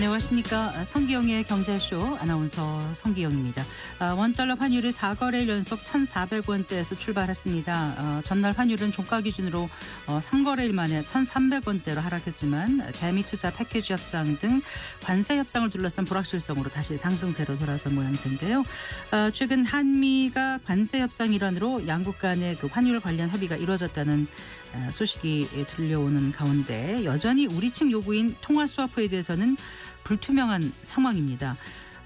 안녕하십니까. 성기영의 경제쇼 아나운서 성기영입니다. 원달러 환율이 4거래일 연속 1,400원대에서 출발했습니다. 전날 환율은 종가 기준으로 3거래일 만에 1,300원대로 하락했지만 대미 투자 패키지 협상 등 관세 협상을 둘러싼 불확실성으로 다시 상승세로 돌아선 모양새인데요. 최근 한미가 관세 협상 일환으로 양국 간의 그 환율 관련 협의가 이루어졌다는 소식이 들려오는 가운데 여전히 우리 측 요구인 통화 스와프에 대해서는 불투명한 상황입니다.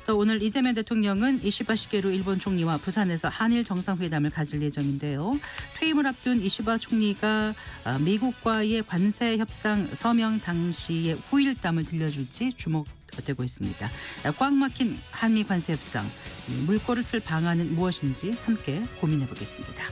또 오늘 이재명 대통령은 이시바 시게루 일본 총리와 부산에서 한일 정상회담을 가질 예정인데요. 퇴임을 앞둔 이시바 총리가 미국과의 관세 협상 서명 당시의 후일담을 들려줄지 주목되고 있습니다. 꽉 막힌 한미 관세 협상, 물꼬를 틀 방안은 무엇인지 함께 고민해 보겠습니다.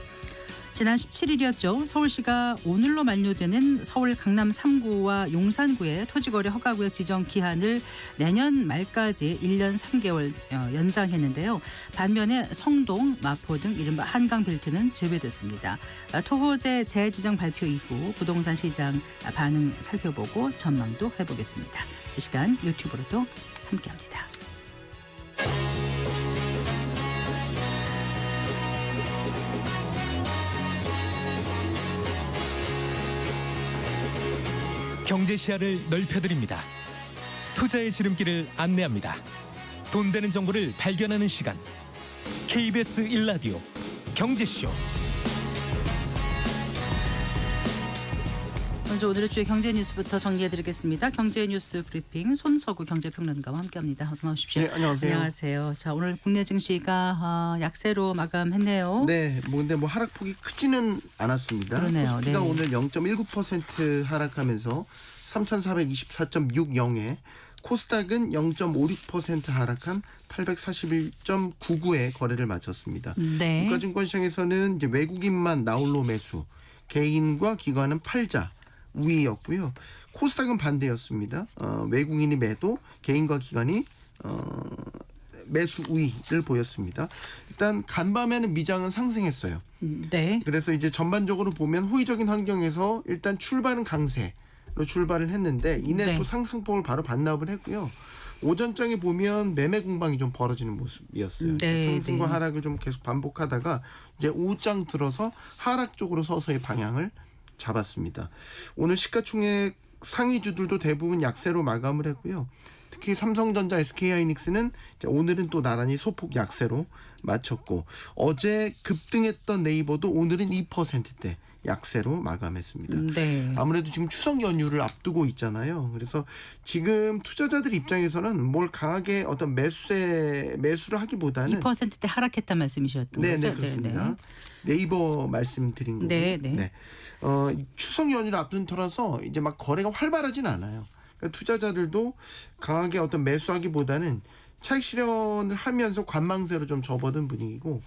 지난 17일이었죠. 서울시가 오늘로 만료되는 서울 강남 3구와 용산구의 토지거래 허가구역 지정 기한을 내년 말까지 1년 3개월 연장했는데요. 반면에 성동, 마포 등 이른바 한강벨트는 제외됐습니다. 토호제 재지정 발표 이후 부동산 시장 반응 살펴보고 전망도 해보겠습니다. 이 시간 유튜브로도 함께합니다. 경제 시야를 넓혀드립니다. 투자의 지름길을 안내합니다. 돈 되는 정보를 발견하는 시간. KBS 1라디오 경제쇼. 먼저 오늘의 주요 경제 뉴스부터 정리해드리겠습니다. 경제 뉴스 브리핑 손석우 경제평론가와 함께합니다. 어서 나오십시오. 네, 안녕하세요. 안녕하세요. 자, 오늘 국내 증시가 약세로 마감했네요. 네, 근데 하락폭이 크지는 않았습니다. 그러네요. 코스피가 네. 오늘 0.19% 하락하면서 3,424.60에 코스닥은 0.56% 하락한 841.99에 거래를 마쳤습니다. 네. 국가증권시장에서는 이제 외국인만 나홀로 매수, 개인과 기관은 팔자 우위였고요. 코스닥은 반대였습니다. 외국인이 매도, 개인과 기관이 매수 우위를 보였습니다. 일단 간밤에는 미장은 상승했어요. 네. 그래서 이제 전반적으로 보면 호의적인 환경에서 일단 출발은 강세로 출발을 했는데 이내 네. 또 상승폭을 바로 반납을 했고요. 오전장에 보면 매매 공방이 좀 벌어지는 모습이었어요. 네, 상승과 네. 하락을 좀 계속 반복하다가 이제 오후장 들어서 하락 쪽으로 서서히 방향을 잡았습니다. 오늘 시가총액 상위주들도 대부분 약세로 마감을 했고요. 특히 삼성전자, SK하이닉스는 오늘은 또 나란히 소폭 약세로 마쳤고 어제 급등했던 네이버도 오늘은 2%대 약세로 마감했습니다. 네. 아무래도 지금 추석 연휴를 앞두고 있잖아요. 그래서 지금 투자자들 입장에서는 뭘 강하게 어떤 매수를 하기보다는 2%대 하락했단 말씀이셨던 네, 거죠? 네, 그렇습니다. 네이버 말씀드린 거고. 네, 네. 추석 연휴를 앞둔 터라서 이제 막 거래가 활발하진 않아요. 그러니까 투자자들도 강하게 어떤 매수하기보다는 차익 실현을 하면서 관망세로 좀 접어든 분위기고,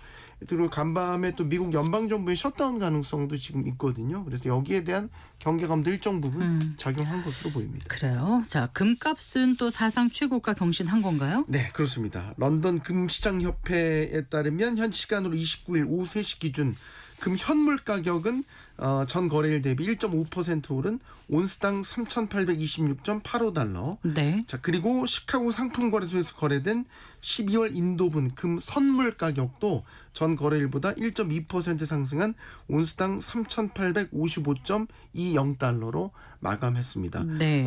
그리고 간밤에 또 미국 연방정부의 셧다운 가능성도 지금 있거든요. 그래서 여기에 대한 경계감도 일정 부분 작용한 것으로 보입니다. 그래요. 자, 금값은 또 사상 최고가 경신한 건가요? 네, 그렇습니다. 런던 금시장협회에 따르면 현 시간으로 29일 오후 3시 기준 금 현물 가격은 전 거래일 대비 1.5% 오른 온스당 3,826.85달러. 네. 자, 그리고 시카고 상품거래소에서 거래된 12월 인도분 금 선물 가격도 전 거래일보다 1.2% 상승한 온스당 3,855.20달러로 마감했습니다. 네.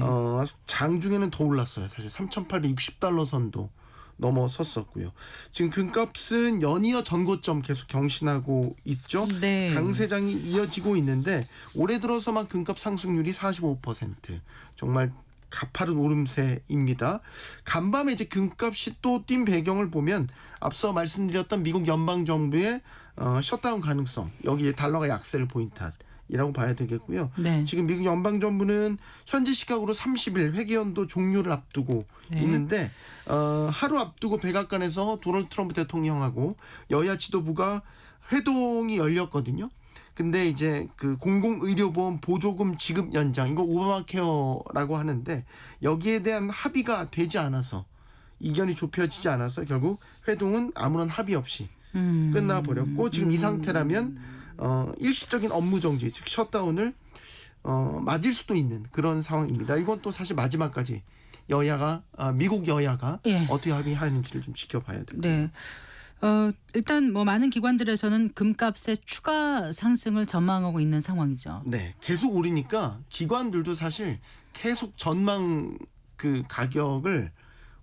장중에는 더 올랐어요. 사실 3,860달러 선도 넘어섰었고요. 지금 금값은 연이어 전고점 계속 경신하고 있죠. 네. 강세장이 이어지고 있는데 올해 들어서만 금값 상승률이 45%. 정말 가파른 오름세입니다. 간밤에 이제 금값이 또 뛴 배경을 보면 앞서 말씀드렸던 미국 연방정부의 셧다운 가능성, 여기에 달러가 약세를 보인 탓이라고 봐야 되겠고요. 네. 지금 미국 연방정부는 현지 시각으로 30일 회계연도 종료를 앞두고 네. 있는데 하루 앞두고 백악관에서 도널드 트럼프 대통령하고 여야 지도부가 회동이 열렸거든요. 근데 이제 그 공공의료보험 보조금 지급 연장, 이거 오바마 케어라고 하는데 여기에 대한 합의가 되지 않아서, 이견이 좁혀지지 않아서 결국 회동은 아무런 합의 없이 끝나버렸고, 지금 이 상태라면 일시적인 업무 정지, 즉 셧다운을 맞을 수도 있는 그런 상황입니다. 이건 또 사실 마지막까지 미국 여야가 예. 어떻게 합의하는지를 좀 지켜봐야 됩니다. 네. 일단 뭐 많은 기관들에서는 금값의 추가 상승을 전망하고 있는 상황이죠. 네, 계속 오르니까 기관들도 사실 계속 전망 그 가격을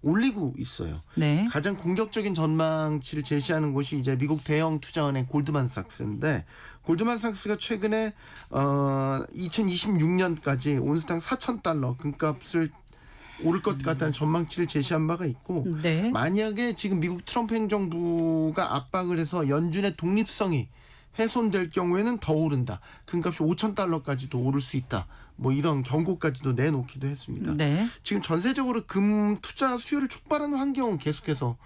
올리고 있어요. 네. 가장 공격적인 전망치를 제시하는 곳이 이제 미국 대형 투자은행 골드만삭스인데 골드만삭스가 최근에 2026년까지 온스당 $4,000 금값을 오를 것 같다는 전망치를 제시한 바가 있고 네. 만약에 지금 미국 트럼프 행정부가 압박을 해서 연준의 독립성이 훼손될 경우에는 더 오른다. 금값이 $5,000까지도 오를 수 있다. 뭐 이런 경고까지도 내놓기도 했습니다. 네. 지금 전세적으로 금 투자 수요를 촉발하는 환경은 계속해서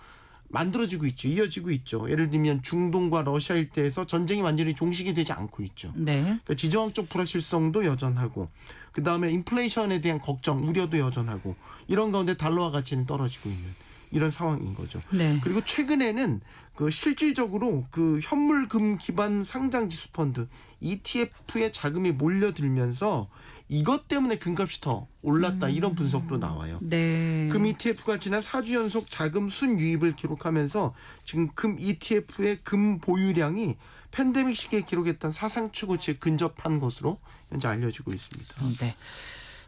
만들어지고 있죠. 이어지고 있죠. 예를 들면 중동과 러시아 일대에서 전쟁이 완전히 종식이 되지 않고 있죠. 네. 그러니까 지정학적 불확실성도 여전하고 그다음에 인플레이션에 대한 걱정, 우려도 여전하고 이런 가운데 달러화 가치는 떨어지고 있는 이런 상황인 거죠. 네. 그리고 최근에는 그 실질적으로 그 현물금 기반 상장 지수 펀드 ETF에 자금이 몰려들면서 이것 때문에 금값이 더 올랐다 이런 분석도 나와요. 네. 금 ETF가 지난 4주 연속 자금 순유입을 기록하면서 지금 금 ETF의 금 보유량이 팬데믹 시기에 기록했던 사상 최고치에 근접한 것으로 현재 알려지고 있습니다. 네.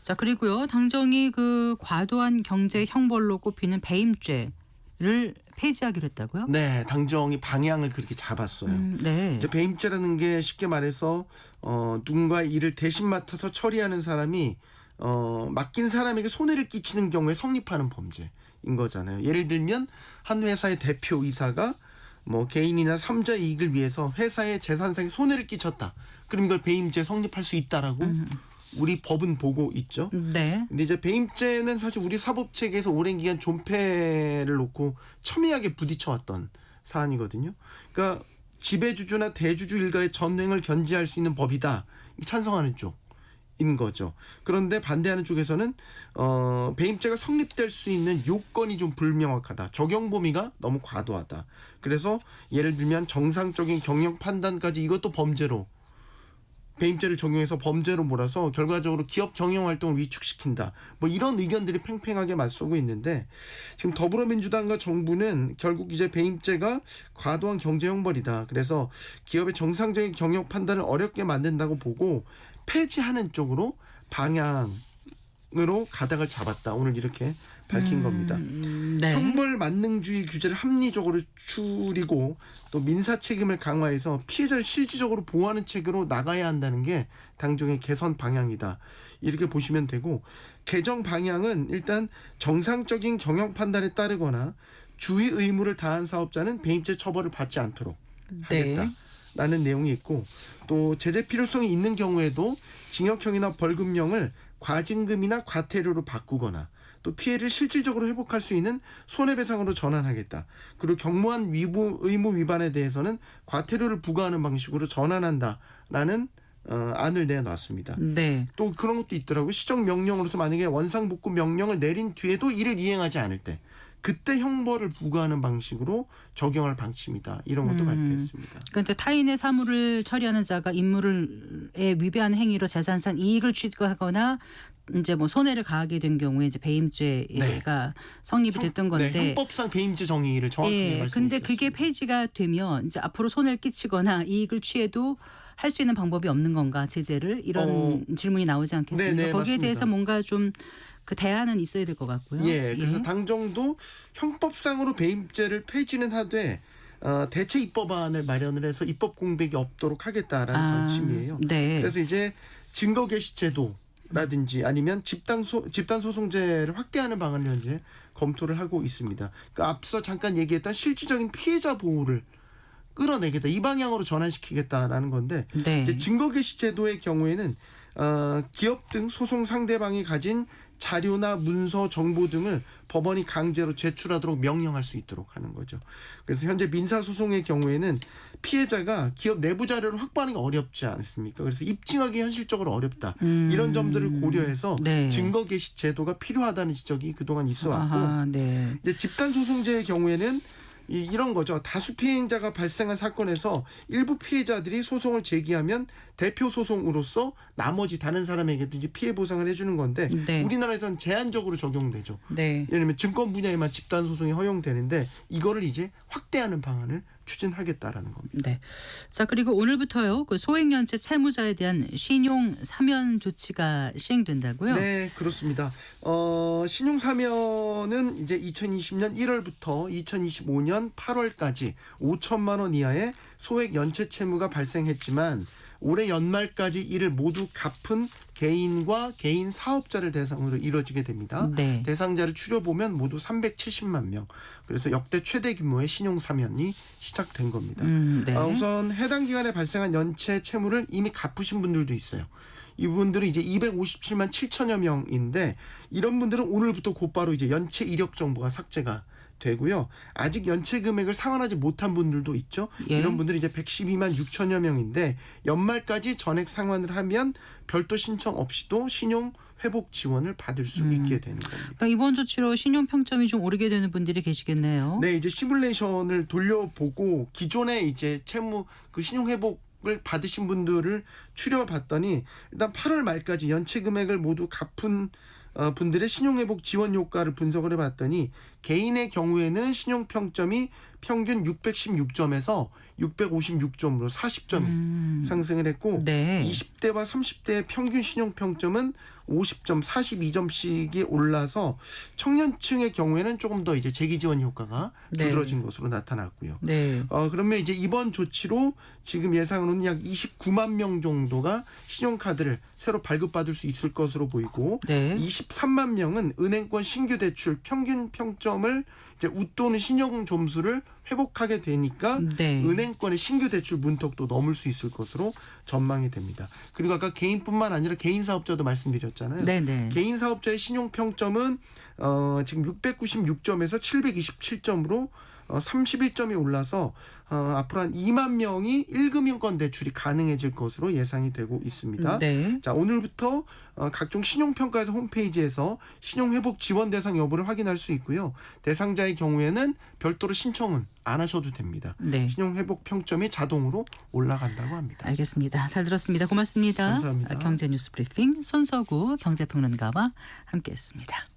자, 그리고요. 당정이 그 과도한 경제 형벌로 꼽히는 배임죄를 폐지하기로 했다고요? 네, 당정이 방향을 그렇게 잡았어요. 네. 이제 배임죄라는 게 쉽게 말해서 누군가 일을 대신 맡아서 처리하는 사람이 맡긴 사람에게 손해를 끼치는 경우에 성립하는 범죄인 거잖아요. 예를 들면 한 회사의 대표이사가 뭐 개인이나 3자 이익을 위해서 회사의 재산상에 손해를 끼쳤다. 그럼 이걸 배임죄 성립할 수 있다라고 우리 법은 보고 있죠. 네. 근데 이제 배임죄는 사실 우리 사법 체계에서 오랜 기간 존폐를 놓고 첨예하게 부딪혀왔던 사안이거든요. 그러니까 지배주주나 대주주 일가의 전횡을 견제할 수 있는 법이다. 찬성하는 쪽인 거죠. 그런데 반대하는 쪽에서는 배임죄가 성립될 수 있는 요건이 좀 불명확하다. 적용 범위가 너무 과도하다. 그래서 예를 들면 정상적인 경영 판단까지 이것도 범죄로 배임죄를 적용해서 범죄로 몰아서 결과적으로 기업 경영 활동을 위축시킨다. 뭐 이런 의견들이 팽팽하게 맞서고 있는데 지금 더불어민주당과 정부는 결국 이제 배임죄가 과도한 경제 형벌이다. 그래서 기업의 정상적인 경영 판단을 어렵게 만든다고 보고 폐지하는 쪽으로 방향으로 가닥을 잡았다. 오늘 이렇게 밝힌 겁니다. 네. 형벌 만능주의 규제를 합리적으로 줄이고 또 민사 책임을 강화해서 피해자를 실질적으로 보호하는 체계로 나가야 한다는 게 당정의 개선 방향이다. 이렇게 보시면 되고 개정 방향은 일단 정상적인 경영 판단에 따르거나 주의 의무를 다한 사업자는 배임죄 처벌을 받지 않도록 하겠다라는 내용이 있고 또 제재 필요성이 있는 경우에도 징역형이나 벌금형을 과징금이나 과태료로 바꾸거나 또 피해를 실질적으로 회복할 수 있는 손해배상으로 전환하겠다. 그리고 경무한 의무 위반에 대해서는 과태료를 부과하는 방식으로 전환한다라는 안을 내놨습니다. 네. 또 그런 것도 있더라고요. 시정명령으로서 만약에 원상복구 명령을 내린 뒤에도 이를 이행하지 않을 때 그때 형벌을 부과하는 방식으로 적용할 방침이다. 이런 것도 발표했습니다. 그러니까 타인의 사물을 처리하는 자가 임무에 위배하는 행위로 재산상 이익을 취득하거나 이제 뭐 손해를 가하게 된 경우에 이제 배임죄가 성립이 됐던 건데 네, 형법상 배임죄 정의를 정확히 말씀해 근데 주셨습니다. 그게 폐지가 되면 이제 앞으로 손해를 끼치거나 이익을 취해도 할 수 있는 방법이 없는 건가 제재를 이런 질문이 나오지 않겠습니까? 네, 거기에 맞습니다. 대해서 뭔가 좀 그 대안은 있어야 될 것 같고요. 예, 그래서 당정도 형법상으로 배임죄를 폐지는 하되 대체 입법안을 마련을 해서 입법 공백이 없도록 하겠다라는 방침이에요. 네. 그래서 이제 증거 개시 제도라든지 아니면 집단 소송제를 확대하는 방안을 현재 검토를 하고 있습니다. 그러니까 앞서 잠깐 얘기했던 실질적인 피해자 보호를 끌어내겠다. 이 방향으로 전환시키겠다라는 건데 네. 이제 증거 개시 제도의 경우에는 기업 등 소송 상대방이 가진 자료나 문서, 정보 등을 법원이 강제로 제출하도록 명령할 수 있도록 하는 거죠. 그래서 현재 민사소송의 경우에는 피해자가 기업 내부 자료를 확보하는 게 어렵지 않습니까? 그래서 입증하기 현실적으로 어렵다. 이런 점들을 고려해서 네. 증거 개시 제도가 필요하다는 지적이 그동안 있어 왔고 아하, 네. 이제 집단 소송제의 경우에는 이런 거죠. 다수 피해자가 발생한 사건에서 일부 피해자들이 소송을 제기하면 대표 소송으로서 나머지 다른 사람에게도 이제 피해 보상을 해주는 건데 네. 우리나라에서는 제한적으로 적용되죠. 네. 예를 들면 증권 분야에만 집단 소송이 허용되는데 이거를 이제 확대하는 방안을 추진하겠다라는 겁니다. 네. 자, 그리고 오늘부터요. 그 소액연체 채무자에 대한 신용 사면 조치가 시행된다고요? 네, 그렇습니다. 신용 사면은 이제 2020년 1월부터 2025년 8월까지 5천만 원 이하의 소액 연체 채무가 발생했지만 올해 연말까지 이를 모두 갚은 개인과 개인 사업자를 대상으로 이루어지게 됩니다. 네. 대상자를 추려보면 모두 370만 명. 그래서 역대 최대 규모의 신용 사면이 시작된 겁니다. 네. 우선 해당 기간에 발생한 연체 채무를 이미 갚으신 분들도 있어요. 이분들은 이제 257만 7천여 명인데 이런 분들은 오늘부터 곧바로 이제 연체 이력 정보가 삭제가 되고요. 아직 연체 금액을 상환하지 못한 분들도 있죠. 예. 이런 분들이 이제 112만 6천여 명인데 연말까지 전액 상환을 하면 별도 신청 없이도 신용 회복 지원을 받을 수 있게 되는 겁니다. 그러니까 이번 조치로 신용 평점이 좀 오르게 되는 분들이 계시겠네요. 네, 이제 시뮬레이션을 돌려보고 기존에 이제 채무 그 신용 회복을 받으신 분들을 추려봤더니 일단 8월 말까지 연체 금액을 모두 갚은 분들의 신용회복 지원 효과를 분석을 해봤더니 개인의 경우에는 신용평점이 평균 616점에서 656점으로 40점이 상승을 했고 네. 20대와 30대의 평균 신용평점은 50점, 42점씩이 올라서 청년층의 경우에는 조금 더 이제 재기 지원 효과가 네. 두드러진 것으로 나타났고요. 네. 그러면 이제 이번 조치로 지금 예상으로는 약 29만 명 정도가 신용카드를 새로 발급받을 수 있을 것으로 보이고 네. 23만 명은 은행권 신규 대출 평균 평점을 이제 웃도는 신용 점수를 회복하게 되니까 네. 은행권의 신규 대출 문턱도 넘을 수 있을 것으로 전망이 됩니다. 그리고 아까 개인뿐만 아니라 개인 사업자도 말씀드렸잖아요. 네네. 개인 사업자의 신용 평점은 지금 696점에서 727점으로 31점이 올라서 앞으로 한 2만 명이 1금융권 대출이 가능해질 것으로 예상이 되고 있습니다. 네. 자, 오늘부터 각종 신용평가에서 홈페이지에서 신용회복 지원 대상 여부를 확인할 수 있고요. 대상자의 경우에는 별도로 신청은 안 하셔도 됩니다. 네. 신용회복 평점이 자동으로 올라간다고 합니다. 알겠습니다. 잘 들었습니다. 고맙습니다. 감사합니다. 경제 뉴스 브리핑 손서구 경제평론가와 함께했습니다.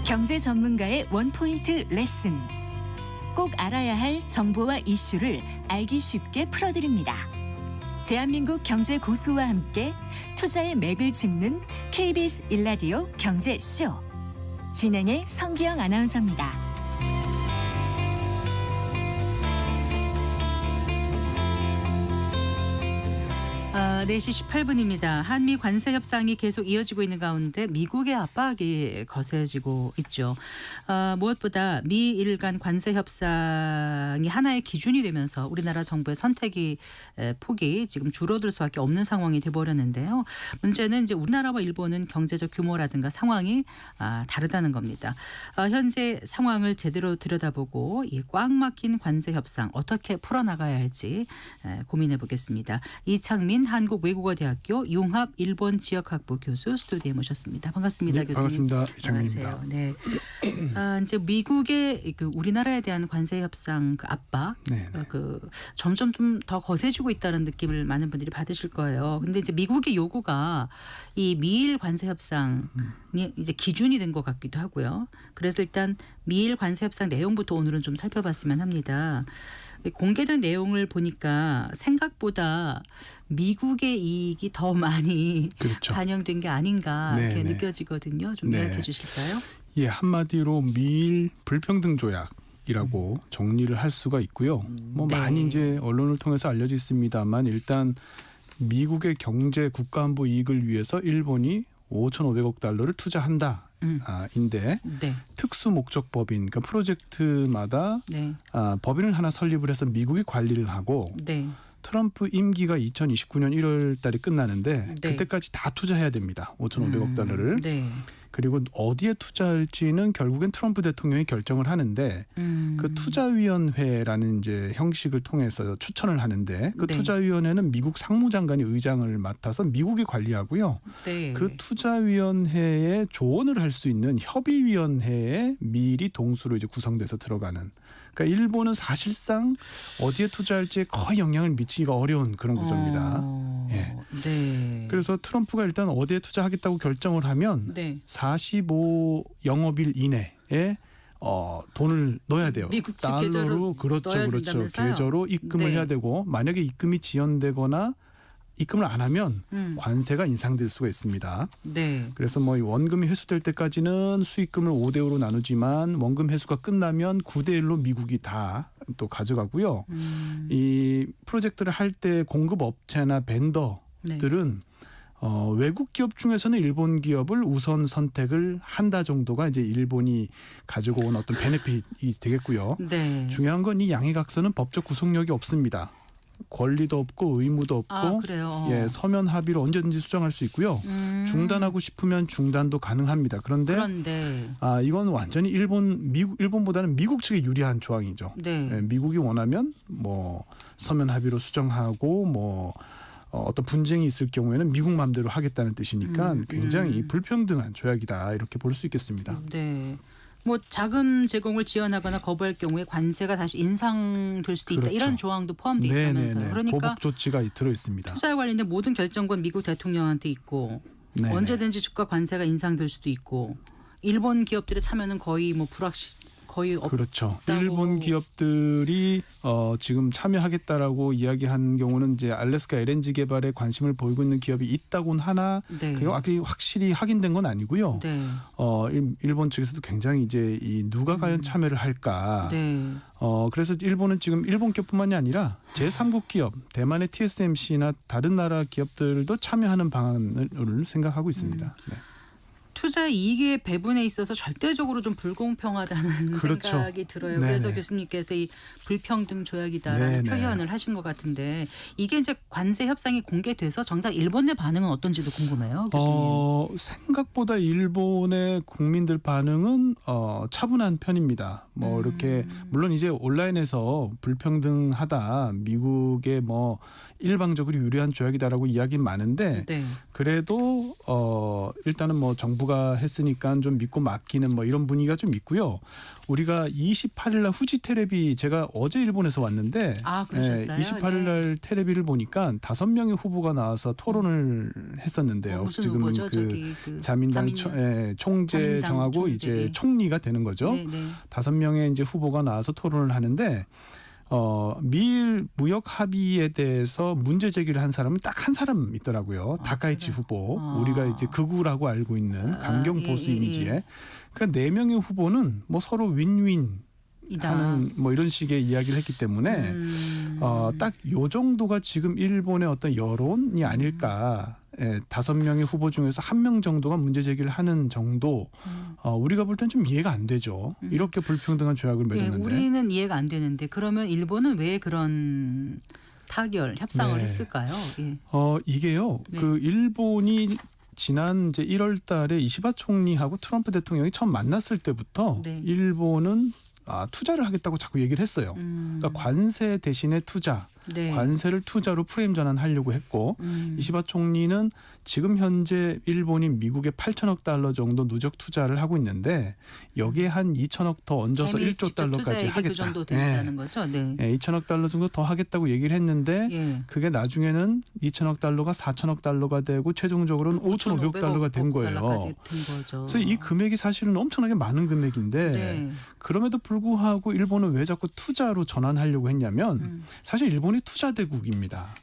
경제 전문가의 원포인트 레슨. 꼭 알아야 할 정보와 이슈를 알기 쉽게 풀어드립니다. 대한민국 경제 고수와 함께 투자의 맥을 짚는 KBS 1라디오 경제쇼. 진행의 성기영 아나운서입니다. 4시 18분입니다. 한미 관세 협상이 계속 이어지고 있는 가운데 미국의 압박이 거세지고 있죠. 무엇보다 미일 간 관세 협상이 하나의 기준이 되면서 우리나라 정부의 선택이 폭이 지금 줄어들 수밖에 없는 상황이 돼버렸는데요. 문제는 이제 우리나라와 일본은 경제적 규모라든가 상황이 다르다는 겁니다. 현재 상황을 제대로 들여다보고 이 꽉 막힌 관세 협상 어떻게 풀어나가야 할지 고민해 보겠습니다. 이창민 한국외국어대학교 융합 일본 지역학부 교수 스튜디오에 모셨습니다. 반갑습니다, 네, 교수님. 반갑습니다. 이창민입니다. 안녕하세요. 네. 이제 미국의 그 우리나라에 대한 관세 협상 그 압박, 네, 네. 그 점점 좀 더 거세지고 있다는 느낌을 많은 분들이 받으실 거예요. 근데 이제 미국의 요구가 이 미일 관세 협상이 이제 기준이 된 것 같기도 하고요. 그래서 일단 미일 관세 협상 내용부터 오늘은 좀 살펴봤으면 합니다. 공개된 내용을 보니까 생각보다 미국의 이익이 더 많이 그렇죠. 반영된 게 아닌가 네, 이렇게 네. 느껴지거든요. 좀 네. 이야기해 주실까요? 예, 한마디로 미일 불평등 조약이라고 정리를 할 수가 있고요. 뭐 네. 많이 이제 언론을 통해서 알려져 있습니다만 일단 미국의 경제 국가안보 이익을 위해서 일본이 5,500억 달러를 투자한다. 인데 네. 특수 목적 법인, 그러니까 프로젝트마다 네. 법인을 하나 설립을 해서 미국이 관리를 하고 네. 트럼프 임기가 2029년 1월 달에 끝나는데 네. 그때까지 다 투자해야 됩니다. 5,500억 달러를. 네. 그리고 어디에 투자할지는 결국엔 트럼프 대통령이 결정을 하는데 그 투자위원회라는 이제 형식을 통해서 추천을 하는데 그 네. 투자위원회는 미국 상무장관이 의장을 맡아서 미국이 관리하고요. 네. 그 투자위원회에 조언을 할 수 있는 협의위원회에 미리 동수로 이제 구성돼서 들어가는. 그러니까 일본은 사실상 어디에 투자할지에 거의 영향을 미치기가 어려운 그런 구조입니다. 예. 네. 그래서 트럼프가 일단 어디에 투자하겠다고 결정을 하면 네. 45 영업일 이내에 돈을 넣어야 돼요. 미국 측 계좌로 그렇죠, 넣어야 그렇죠. 된다면서요? 계좌로 입금을 네. 해야 되고 만약에 입금이 지연되거나 입금을 안 하면 관세가 인상될 수가 있습니다. 네. 그래서 뭐 원금이 회수될 때까지는 수익금을 5대 5로 나누지만 원금 회수가 끝나면 9대 1로 미국이 다 또 가져가고요. 이 프로젝트를 할 때 공급 업체나 벤더들은 외국 기업 중에서는 일본 기업을 우선 선택을 한다 정도가 이제 일본이 가지고 온 어떤 베네핏이 되겠고요. 네. 중요한 건 이 양해각서는 법적 구속력이 없습니다. 권리도 없고 의무도 없고 아, 그래요. 예, 서면 합의로 언제든지 수정할 수 있고요. 중단하고 싶으면 중단도 가능합니다. 그런데 이건 완전히 일본보다는 미국 측에 유리한 조항이죠. 네. 예, 미국이 원하면 뭐 서면 합의로 수정하고 뭐 어떤 분쟁이 있을 경우에는 미국 마음대로 하겠다는 뜻이니까 굉장히 불평등한 조약이다 이렇게 볼 수 있겠습니다. 네. 뭐 자금 제공을 지연하거나 거부할 경우에 관세가 다시 인상될 수도 있다. 그렇죠. 이런 조항도 포함되어 있다면서요. 그러니까 보복 조치가 들어 있습니다. 투자에 관련된 모든 결정권 미국 대통령한테 있고 네네. 언제든지 주가 관세가 인상될 수도 있고 일본 기업들의 참여는 거의 뭐 거의 그렇죠. 없다고. 일본 기업들이 지금 참여하겠다라고 이야기한 경우는 이제 알래스카 LNG 개발에 관심을 보이고 있는 기업이 있다고는 하나 네. 그게 확실히 확인된 건 아니고요. 네. 일본 측에서도 굉장히 이제 이 누가 과연 참여를 할까. 네. 그래서 일본은 지금 일본 기업뿐만이 아니라 제3국 기업, 대만의 TSMC나 다른 나라 기업들도 참여하는 방안을 생각하고 있습니다. 네. 투자 이익의 배분에 있어서 절대적으로 좀 불공평하다는 그렇죠. 생각이 들어요. 네네. 그래서 교수님께서 이 불평등 조약이다라는 네네. 표현을 하신 것 같은데 이게 이제 관세 협상이 공개돼서 정작 일본 내 반응은 어떤지도 궁금해요, 교수님. 생각보다 일본의 국민들 반응은 차분한 편입니다. 뭐 이렇게 물론 이제 온라인에서 불평등하다, 미국의 뭐 일방적으로 유리한 조약이다라고 이야기는 많은데 네. 그래도 일단은 뭐 정부가 했으니까 좀 믿고 맡기는 뭐 이런 분위기가 좀 있고요. 우리가 28일 날 후지 테레비 제가 어제 일본에서 왔는데 그러셨어요? 28일 날 테레비를 보니까 5명의 후보가 나와서 토론을 했었는데요. 무슨 지금 후보죠? 그 자민당 총재 정하고 총재. 이제 총리가 되는 거죠. 네, 네. 5명의 이제 후보가 나와서 토론을 하는데 미일 무역 합의에 대해서 문제 제기를 한 사람은 딱 한 사람 있더라고요. 다카이치 후보. 우리가 이제 극우라고 알고 있는 강경 보수 이미지에. 그러니까 4명의 후보는 뭐 서로 윈윈 하는 뭐 이런 식의 이야기를 했기 때문에 딱 요 정도가 지금 일본의 어떤 여론이 아닐까. 5명의 후보 중에서 1명 정도가 문제 제기를 하는 정도 우리가 볼 땐 좀 이해가 안 되죠. 이렇게 불평등한 조약을 맺었는데. 우리는 이해가 안 되는데 그러면 일본은 왜 그런 협상을 했을까요? 예. 이게요. 네. 그 일본이 지난 이제 1월 달에 이시바 총리하고 트럼프 대통령이 처음 만났을 때부터 네. 일본은 투자를 하겠다고 자꾸 얘기를 했어요. 그러니까 관세 대신에 투자, 네. 관세를 투자로 프레임 전환하려고 했고 이시바 총리는 지금 현재 일본이 미국에 8천억 달러 정도 누적 투자를 하고 있는데 여기에 한 2천억 더 얹어서 1조 달러까지 하겠다. 그 정도 된다는 거죠. 네. 2천억 달러 정도 더 하겠다고 얘기를 했는데 예. 그게 나중에는 2천억 달러가 4천억 달러가 되고 최종적으로는 5,500억 달러가 된 거예요. 달러까지 된 거죠. 그래서 이 금액이 사실은 엄청나게 많은 금액인데 네. 그럼에도 불구하고 일본은 왜 자꾸 투자로 전환하려고 했냐면 사실 일본이 투자대국입니다.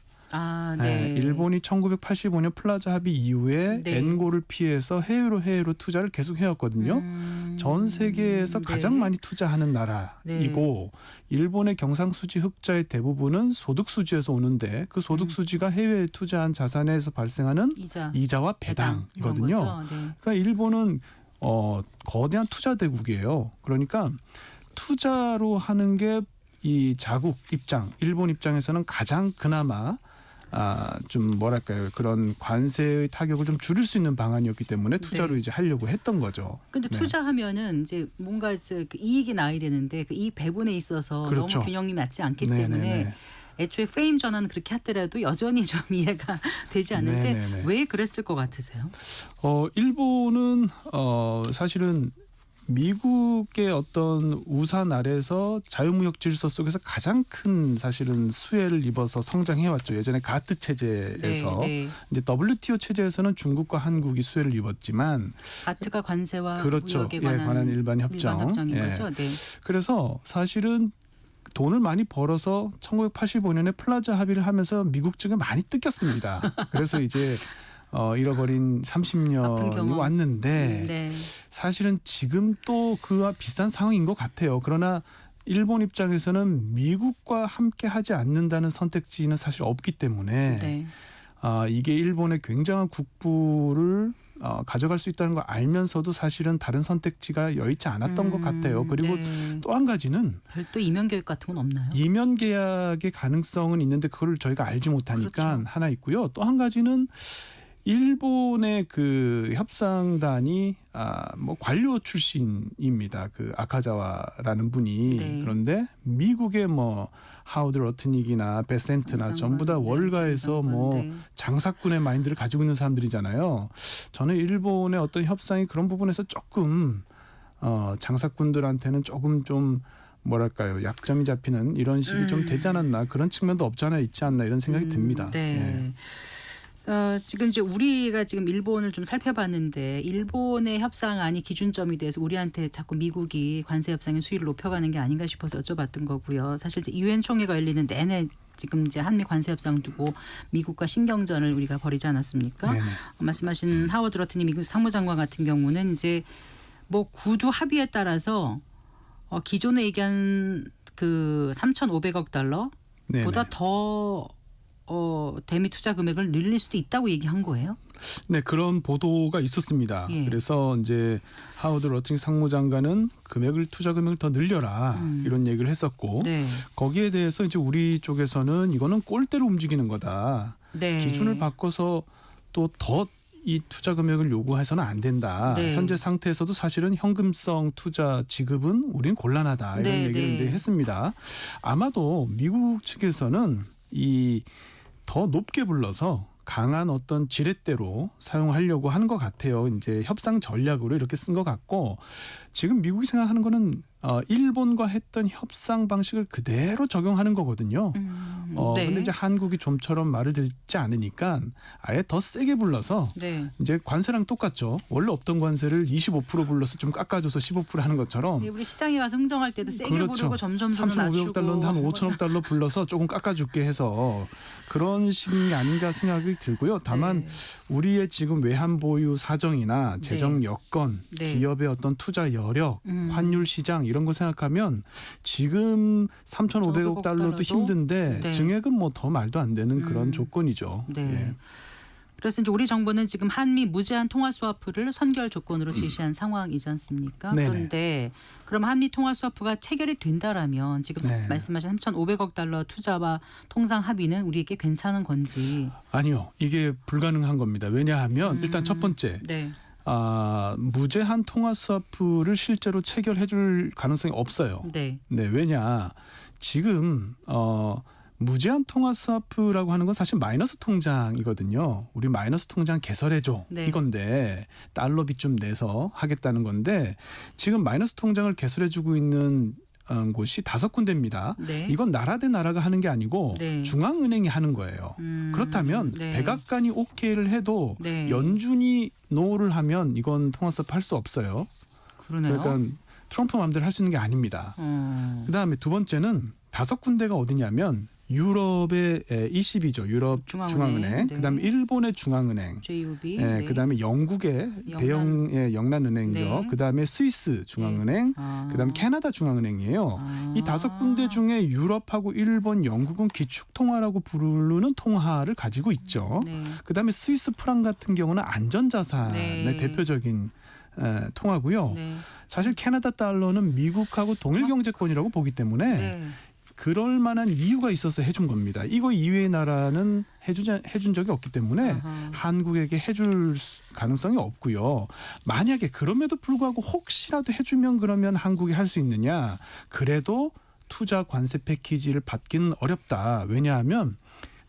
네. 일본이 1985년 플라자 합의 이후에 네. 엔고를 피해서 해외로 투자를 계속 해왔거든요. 전 세계에서 네. 가장 많이 투자하는 나라이고 일본의 경상수지 흑자의 대부분은 소득수지에서 오는데 그 소득수지가 해외에 투자한 자산에서 발생하는 이자와 배당이거든요. 네. 그러니까 일본은 거대한 투자대국이에요. 그러니까 투자로 하는 게 이 자국 입장, 일본 입장에서는 가장 그나마 좀 뭐랄까요 그런 관세의 타격을 좀 줄일 수 있는 방안이었기 때문에 투자로 네. 이제 하려고 했던 거죠. 근데 네. 투자하면은 이제 뭔가 이제 그 이익이 나야 되는데 그 이익 배분에 있어서 그렇죠. 너무 균형이 맞지 않기 네네네. 때문에 애초에 프레임 전환은 그렇게 하더라도 여전히 좀 이해가 되지 않는데 네네네. 왜 그랬을 것 같으세요? 일본은 사실은 미국의 어떤 우산 아래서 자유무역 질서 속에서 가장 큰 사실은 수혜를 입어서 성장해왔죠. 예전에 가트 체제에서 네. 이제 WTO 체제에서는 중국과 한국이 수혜를 입었지만 아트가 관세와 그렇죠. 무역에 예, 관한, 관한 일반 협정. 협정인 예. 거죠. 네. 그래서 사실은 돈을 많이 벌어서 1985년에 플라자 합의를 하면서 미국 측에 많이 뜯겼습니다. 그래서 이제 잃어버린 아픈 30년이 경험. 왔는데 네. 사실은 지금 또 그와 비슷한 상황인 것 같아요. 그러나 일본 입장에서는 미국과 함께 하지 않는다는 선택지는 사실 없기 때문에 네. 이게 일본의 굉장한 국부를 가져갈 수 있다는 걸 알면서도 사실은 다른 선택지가 여의치 않았던 것 같아요. 그리고 네. 또 한 가지는 별도 이면 계획 같은 건 없나요? 이면 계약의 가능성은 있는데 그걸 저희가 알지 못하니까 그렇죠. 하나 있고요. 또 한 가지는 일본의 그 협상단이 뭐 관료 출신입니다. 그 아카자와라는 분이 네. 그런데 미국의 뭐 하우드 러트닉이나 베센트나 전부 다 월가에서 뭐 네. 장사꾼의 마인드를 가지고 있는 사람들이잖아요. 저는 일본의 어떤 협상이 그런 부분에서 조금 장사꾼들한테는 조금 좀 뭐랄까요 약점이 잡히는 이런 식이 좀 되지 않았나 그런 측면도 없지 않아 있지 않나 이런 생각이 듭니다. 네. 예. 지금 이제 우리가 지금 일본을 좀 살펴봤는데 일본의 협상안이 기준점이 돼서 우리한테 자꾸 미국이 관세 협상의 수위를 높여가는 게 아닌가 싶어서 여쭤봤던 거고요. 사실 이제 유엔 총회가 열리는 내내 지금 이제 한미 관세 협상 두고 미국과 신경전을 우리가 벌이지 않았습니까? 네네. 말씀하신 하워드 러트니 미국 상무장관 같은 경우는 이제 뭐 구두 합의에 따라서 기존에 얘기한 그 3,500억 달러보다 네네. 더 대미 투자 금액을 늘릴 수도 있다고 얘기한 거예요? 네, 그런 보도가 있었습니다. 예. 그래서 이제 하워드 러팅 상무장관은 투자 금액을 더 늘려라 이런 얘기를 했었고 네. 거기에 대해서 이제 우리 쪽에서는 이거는 꼴대로 움직이는 거다. 네. 기준을 바꿔서 또 더 이 투자 금액을 요구해서는 안 된다. 네. 현재 상태에서도 사실은 현금성 투자 지급은 우린 곤란하다 이런 네, 얘기를 네. 이제 했습니다. 아마도 미국 측에서는 이 더 높게 불러서 강한 어떤 지렛대로 사용하려고 한 것 같아요. 이제 협상 전략으로 이렇게 쓴 것 같고 지금 미국이 생각하는 거는 일본과 했던 협상 방식을 그대로 적용하는 거거든요. 네. 근데 이제 한국이 좀처럼 말을 듣지 않으니까 아예 더 세게 불러서 네. 이제 관세랑 똑같죠. 원래 없던 관세를 25% 불러서 좀 깎아줘서 15% 하는 것처럼 네, 우리 시장에 가서 흥정할 때도 세게 그렇죠. 부르고 점점 돈을 3,500억 낮추고 달러인데 한 5천억 달러 불러서 조금 깎아줄게 해서 그런 식이 아닌가 생각이 들고요. 다만 네. 우리의 지금 외환 보유 사정이나 재정 여건, 네. 기업의 어떤 투자 여력, 환율 시장 이런 거 생각하면 지금 3,500억 달러도 힘든데 네. 증액은 뭐 더 말도 안 되는 그런 조건이죠. 네. 예. 그래서 이제 우리 정부는 지금 한미 무제한 통화 스와프를 선결 조건으로 제시한 상황이지 않습니까? 네네. 그런데 그럼 한미 통화 스와프가 체결이 된다라면 지금 네. 말씀하신 3,500억 달러 투자와 통상 합의는 우리에게 괜찮은 건지. 아니요. 이게 불가능한 겁니다. 왜냐하면 일단 첫 번째 네. 무제한 통화 스와프를 실제로 체결해 줄 가능성이 없어요. 네. 네, 왜냐? 지금 무제한 통화 스와프라고 하는 건 사실 마이너스 통장이거든요. 우리 마이너스 통장 개설해줘 네. 이건데 달러비 좀 내서 하겠다는 건데 지금 마이너스 통장을 개설해주고 있는 곳이 5군데입니다. 네. 이건 나라 대 나라가 하는 게 아니고 네. 중앙은행이 하는 거예요. 그렇다면 네. 백악관이 오케이를 해도 네. 연준이 노를 하면 이건 통화 스와프 할 수 없어요. 그러네요. 그러니까 트럼프 마음대로 할 수 있는 게 아닙니다. 그다음에 두 번째는 5군데가 어디냐면 유럽의 ECB죠. 유럽 중앙은행. 네. 그다음에 일본의 중앙은행. JUB. 예, 네. 그다음에 영국의 대형 영란은행이죠. 네. 그다음에 스위스 중앙은행. 그다음에 캐나다 중앙은행이에요. 이 5군데 중에 유럽하고 일본, 영국은 기축통화라고 부르는 통화를 가지고 있죠. 네. 그다음에 스위스 프랑 같은 경우는 안전자산의 네. 대표적인 통화고요. 네. 사실 캐나다 달러는 미국하고 동일 경제권이라고 보기 때문에 네. 그럴 만한 이유가 있어서 해준 겁니다. 이거 이외의 나라는 해준 적이 없기 때문에 아하. 한국에게 해줄 가능성이 없고요. 만약에 그럼에도 불구하고 혹시라도 해주면 그러면 한국이 할 수 있느냐? 그래도 투자 관세 패키지를 받기는 어렵다. 왜냐하면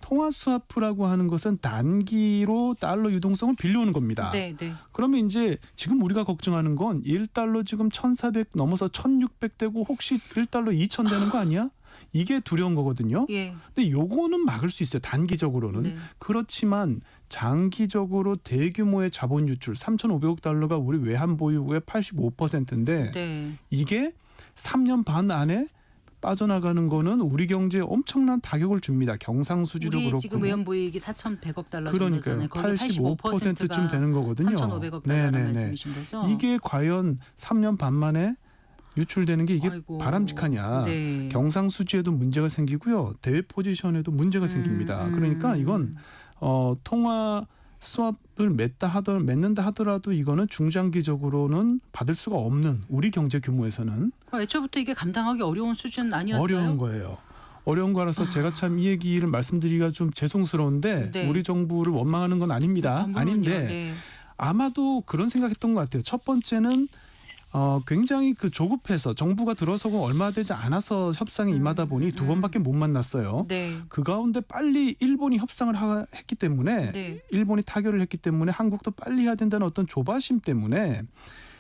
통화 스와프라고 하는 것은 단기로 달러 유동성을 빌려오는 겁니다. 네, 네. 그러면 이제 지금 우리가 걱정하는 건 1달러 지금 1,400 넘어서 1,600 되고 혹시 1달러 2,000 되는 거 아니야? 이게 두려운 거거든요. 예. 근데 요거는 막을 수 있어요. 단기적으로는. 네. 그렇지만 장기적으로 대규모의 자본 유출 3,500억 달러가 우리 외환 보유고의 85%인데 네. 이게 3년 반 안에 빠져나가는 거는 우리 경제에 엄청난 타격을 줍니다. 경상수지도 우리 그렇고. 지금 외환보유액이 4,100억 달러 정도잖아요. 그러니까요. 거기 85%쯤 되는 거거든요. 3,500억 달러 네네네. 말씀이신 거죠? 이게 과연 3년 반 만에 유출되는 게 이게 아이고. 바람직하냐. 네. 경상수지에도 문제가 생기고요. 대외 포지션에도 문제가 생깁니다. 그러니까 이건 통화 스왑을 맺는다 하더라도 이거는 중장기적으로는 받을 수가 없는 우리 경제 규모에서는 그럼 애초부터 이게 감당하기 어려운 수준 아니었어요? 어려운 거예요. 어려운 거라서 제가 참 이 얘기를 말씀드리기가 좀 죄송스러운데 네. 우리 정부를 원망하는 건 아닙니다. 물론요. 아닌데 네. 아마도 그런 생각했던 것 같아요. 첫 번째는 굉장히 그 조급해서 정부가 들어서고 얼마 되지 않아서 협상에 임하다 보니 두 번밖에 못 만났어요. 네. 그 가운데 빨리 일본이 협상을 했기 때문에 네. 일본이 타결을 했기 때문에 한국도 빨리 해야 된다는 어떤 조바심 때문에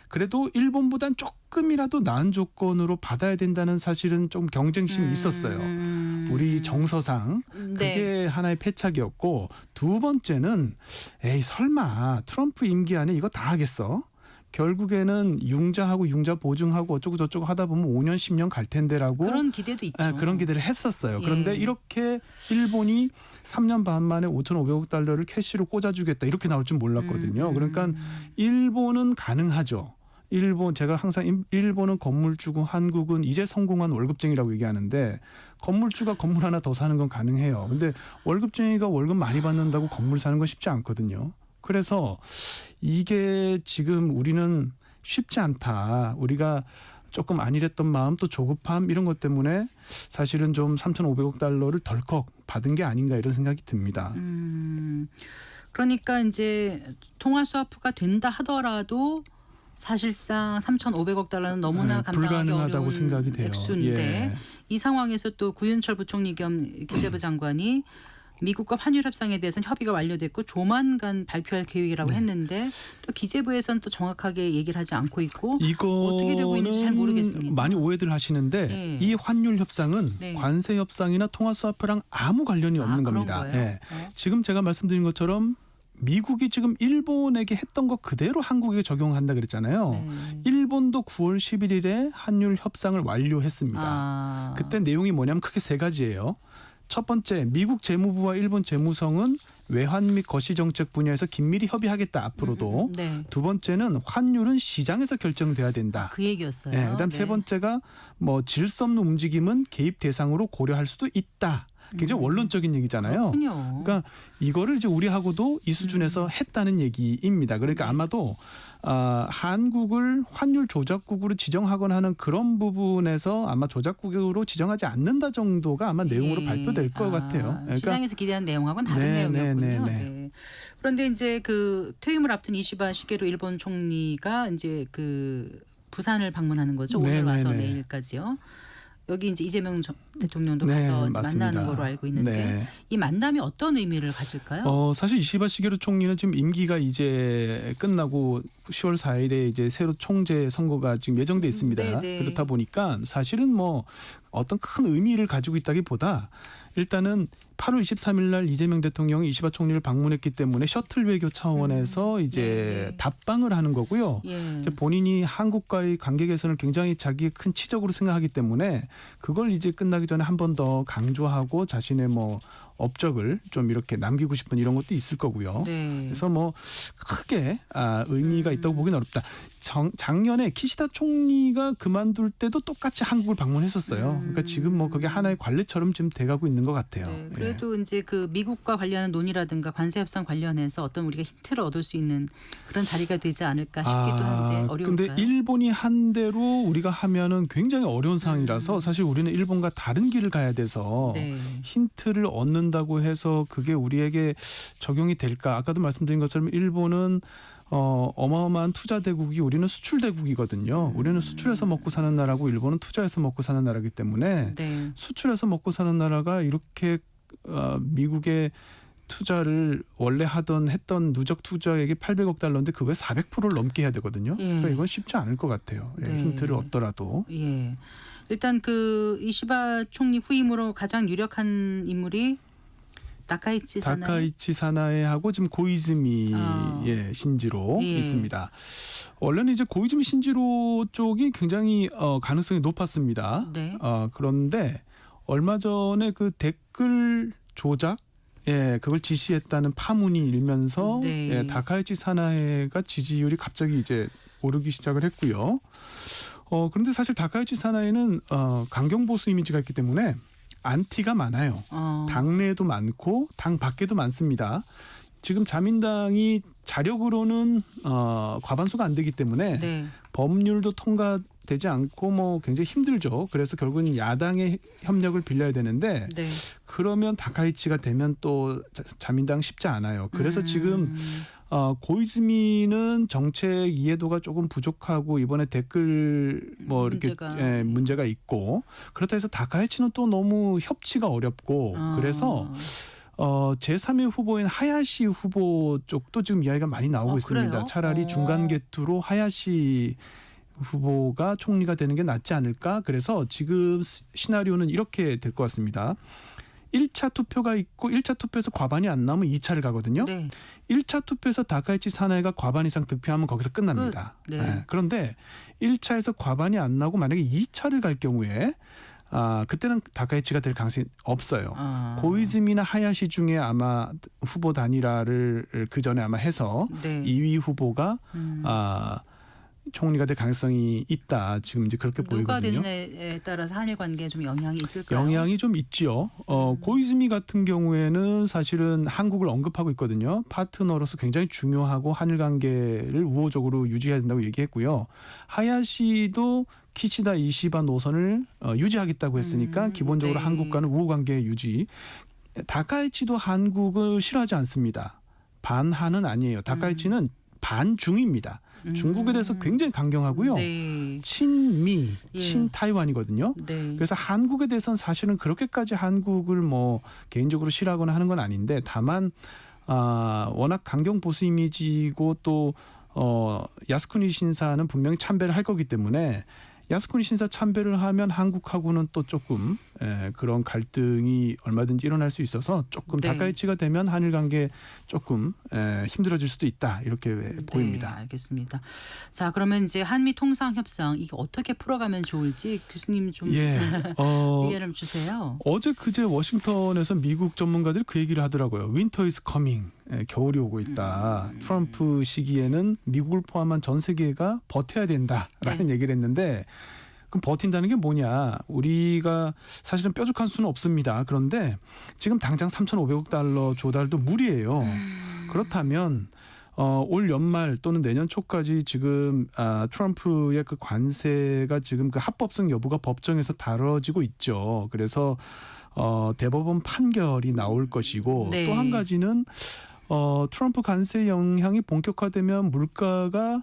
그래도 일본보단 조금이라도 나은 조건으로 받아야 된다는 사실은 좀 경쟁심이 있었어요. 우리 정서상 그게 네. 하나의 패착이었고 두 번째는 에이 설마 트럼프 임기 안에 이거 다 하겠어? 결국에는 융자하고 융자 보증하고 어쩌고 저쩌고 하다 보면 5년 10년 갈 텐데라고 그런 기대도 있죠. 그런 기대를 했었어요. 예. 그런데 이렇게 일본이 3년 반 만에 5,500억 달러를 캐시로 꽂아주겠다 이렇게 나올 줄 몰랐거든요. 그러니까 일본은 가능하죠. 제가 항상 일본은 건물주고 한국은 이제 성공한 월급쟁이라고 얘기하는데 건물주가 건물 하나 더 사는 건 가능해요. 근데 월급쟁이가 월급 많이 받는다고 건물 사는 건 쉽지 않거든요. 그래서 이게 지금 우리는 쉽지 않다. 우리가 조금 안일했던 마음 또 조급함 이런 것 때문에 사실은 좀 3,500억 달러를 덜컥 받은 게 아닌가 이런 생각이 듭니다. 그러니까 이제 통화 스와프가 된다 하더라도 사실상 3,500억 달러는 너무나 감당하기 불가능하다고 어려운 생각이 돼요. 액수인데 예. 이 상황에서 또 구윤철 부총리 겸 기재부 장관이 미국과 환율 협상에 대해서는 협의가 완료됐고 조만간 발표할 계획이라고 했는데 또 기재부에서는 또 정확하게 얘기를 하지 않고 있고 어떻게 되고 있는지 잘 모르겠습니다. 많이 오해들 하시는데 예. 이 환율 협상은 네. 관세 협상이나 통화 스와프랑 아무 관련이 없는 그런 겁니다. 거예요? 예. 지금 제가 말씀드린 것처럼 미국이 지금 일본에게 했던 거 그대로 한국에 적용한다 그랬잖아요. 네. 일본도 9월 11일에 환율 협상을 완료했습니다. 그때 내용이 뭐냐면 크게 세 가지예요. 첫 번째, 미국 재무부와 일본 재무성은 외환 및 거시 정책 분야에서 긴밀히 협의하겠다 앞으로도. 네. 두 번째는 환율은 시장에서 결정돼야 된다. 그 얘기였어요. 네, 그다음 세 번째가 뭐 질서 없는 움직임은 개입 대상으로 고려할 수도 있다. 굉장히 원론적인 얘기잖아요. 그렇군요. 그러니까 이거를 이제 우리하고도 이 수준에서 했다는 얘기입니다. 그러니까 아마도 한국을 환율 조작국으로 지정하거나 하는 그런 부분에서 아마 조작국으로 지정하지 않는다 정도가 아마 내용으로 발표될 것 같아요. 그러니까 시장에서 기대한 내용하고는 다른 네, 내용이었군요. 네, 네, 네. 그런데 이제 그 퇴임을 앞둔 이시바 시게루 일본 총리가 이제 그 부산을 방문하는 거죠. 네, 오늘 와서 네, 네. 내일까지요. 여기 이제 이재명 대통령도 네, 가서 이제 맞습니다. 만나는 걸로 알고 있는데 네. 이 만남이 어떤 의미를 가질까요? 사실 이시바 시게루 총리는 지금 임기가 이제 끝나고 10월 4일에 이제 새로 총재 선거가 지금 예정돼 있습니다. 네네. 그렇다 보니까 사실은 뭐 어떤 큰 의미를 가지고 있다기보다 일단은 8월 23일 날 이재명 대통령이 이시바 총리를 방문했기 때문에 셔틀 외교 차원에서 이제 네. 답방을 하는 거고요. 예. 이제 본인이 한국과의 관계 개선을 굉장히 자기의 큰 치적으로 생각하기 때문에 그걸 이제 끝나기 전에 한 번 더 강조하고 자신의 뭐 업적을 좀 이렇게 남기고 싶은 이런 것도 있을 거고요. 네. 그래서 뭐 크게 의미가 있다고 보기는 어렵다. 작년에 키시다 총리가 그만둘 때도 똑같이 한국을 방문했었어요. 그러니까 지금 뭐 그게 하나의 관례처럼 지금 돼가고 있는 것 같아요. 네, 그래도 이제 그 미국과 관련한 논의라든가 관세 협상 관련해서 어떤 우리가 힌트를 얻을 수 있는 그런 자리가 되지 않을까 싶기도 한데 어려울까요? 근데 일본이 한 대로 우리가 하면은 굉장히 어려운 상황이라서 사실 우리는 일본과 다른 길을 가야 돼서 네. 힌트를 얻는다고 해서 그게 우리에게 적용이 될까? 아까도 말씀드린 것처럼 일본은 어마어마한 투자 대국이 우리는 수출 대국이거든요. 우리는 수출해서 먹고 사는 나라고 일본은 투자해서 먹고 사는 나라이기 때문에 네. 수출해서 먹고 사는 나라가 이렇게 미국의 투자를 원래 했던 누적 투자액이 800억 달러인데 그거에 400%를 넘게 해야 되거든요. 예. 그러니까 이건 쉽지 않을 것 같아요. 예, 네. 힌트를 얻더라도. 예. 일단 그 이시바 총리 후임으로 가장 유력한 인물이 다카이치 사나이. 다카이치 사나에하고 지금 고이즈미 신지로 예. 있습니다. 원래는 이제 고이즈미 신지로 쪽이 굉장히 가능성이 높았습니다. 네. 그런데 얼마 전에 그 댓글 조작 그걸 지시했다는 파문이 일면서 네. 다카이치 사나에가 지지율이 갑자기 이제 오르기 시작을 했고요. 그런데 사실 다카이치 사나에는 강경 보수 이미지가 있기 때문에 안티가 많아요. 당내에도 많고 당 밖에도 많습니다. 지금 자민당이 자력으로는 과반수가 안 되기 때문에 네. 법률도 통과되지 않고 뭐 굉장히 힘들죠. 그래서 결국은 야당의 협력을 빌려야 되는데 네. 그러면 다카이치가 되면 또 자민당 쉽지 않아요. 그래서 지금 고이즈미는 정책 이해도가 조금 부족하고 이번에 댓글 뭐 이렇게 문제가 있고 그렇다 해서 다카이치는 또 너무 협치가 어렵고 그래서 제3의 후보인 하야시 후보 쪽도 지금 이야기가 많이 나오고 있습니다. 그래요? 차라리 중간 계투로 하야시 후보가 총리가 되는 게 낫지 않을까? 그래서 지금 시나리오는 이렇게 될 것 같습니다. 1차 투표가 있고 1차 투표에서 과반이 안 나오면 2차를 가거든요. 네. 1차 투표에서 다카이치 사나이가 과반 이상 득표하면 거기서 끝납니다. 네. 그런데 1차에서 과반이 안 나오고 만약에 2차를 갈 경우에 그때는 다카이치가 될 가능성이 없어요. 고이즈미나 하야시 중에 아마 후보 단일화를 그 전에 아마 해서 네. 2위 후보가 총리가 될 가능성이 있다. 지금 이제 그렇게 누가 보이거든요. 되느냐에 따라서 한일 관계에 좀 영향이 있을까요? 영향이 좀 있지요. 고이즈미 같은 경우에는 사실은 한국을 언급하고 있거든요. 파트너로서 굉장히 중요하고 한일 관계를 우호적으로 유지해야 된다고 얘기했고요. 하야시도 키시다 이시바 노선을 유지하겠다고 했으니까 기본적으로 네. 한국과는 우호관계 유지. 다카이치도 한국을 싫어하지 않습니다. 반한은 아니에요. 다카이치는 반중입니다. 중국에 대해서 굉장히 강경하고요. 네. 친미, 예. 친타이완이거든요. 네. 그래서 한국에 대해서는 사실은 그렇게까지 한국을 뭐 개인적으로 싫어하거나 하는 건 아닌데 다만 워낙 강경 보수 이미지고 또 야스쿠니 신사는 분명히 참배를 할 거기 때문에 야스쿠니 신사 참배를 하면 한국하고는 또 조금 그런 갈등이 얼마든지 일어날 수 있어서 조금 네. 다카이치가 되면 한일 관계 조금 힘들어질 수도 있다 이렇게 보입니다. 네, 알겠습니다. 자, 그러면 이제 한미 통상 협상 이게 어떻게 풀어가면 좋을지 교수님 좀 의견을 주세요. 어제 그제 워싱턴에서 미국 전문가들이 그 얘기를 하더라고요. Winter is coming. 겨울이 오고 있다. 트럼프 시기에는 미국을 포함한 전 세계가 버텨야 된다라는 얘기를 했는데 그럼 버틴다는 게 뭐냐. 우리가 사실은 뾰족한 수는 없습니다. 그런데 지금 당장 3,500억 달러 조달도 무리예요. 그렇다면 올 연말 또는 내년 초까지 지금 트럼프의 그 관세가 지금 그 합법성 여부가 법정에서 다뤄지고 있죠. 그래서 대법원 판결이 나올 것이고 네. 또 한 가지는 트럼프 관세 영향이 본격화되면 물가가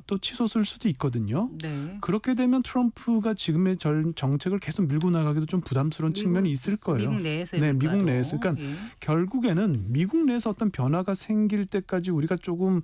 또 치솟을 수도 있거든요. 네. 그렇게 되면 트럼프가 지금의 정책을 계속 밀고 나가기도 좀 부담스러운 측면이 있을 거예요. 미국 내에서 네, 미국 내에서. 그러니까 결국에는 미국 내에서 어떤 변화가 생길 때까지 우리가 조금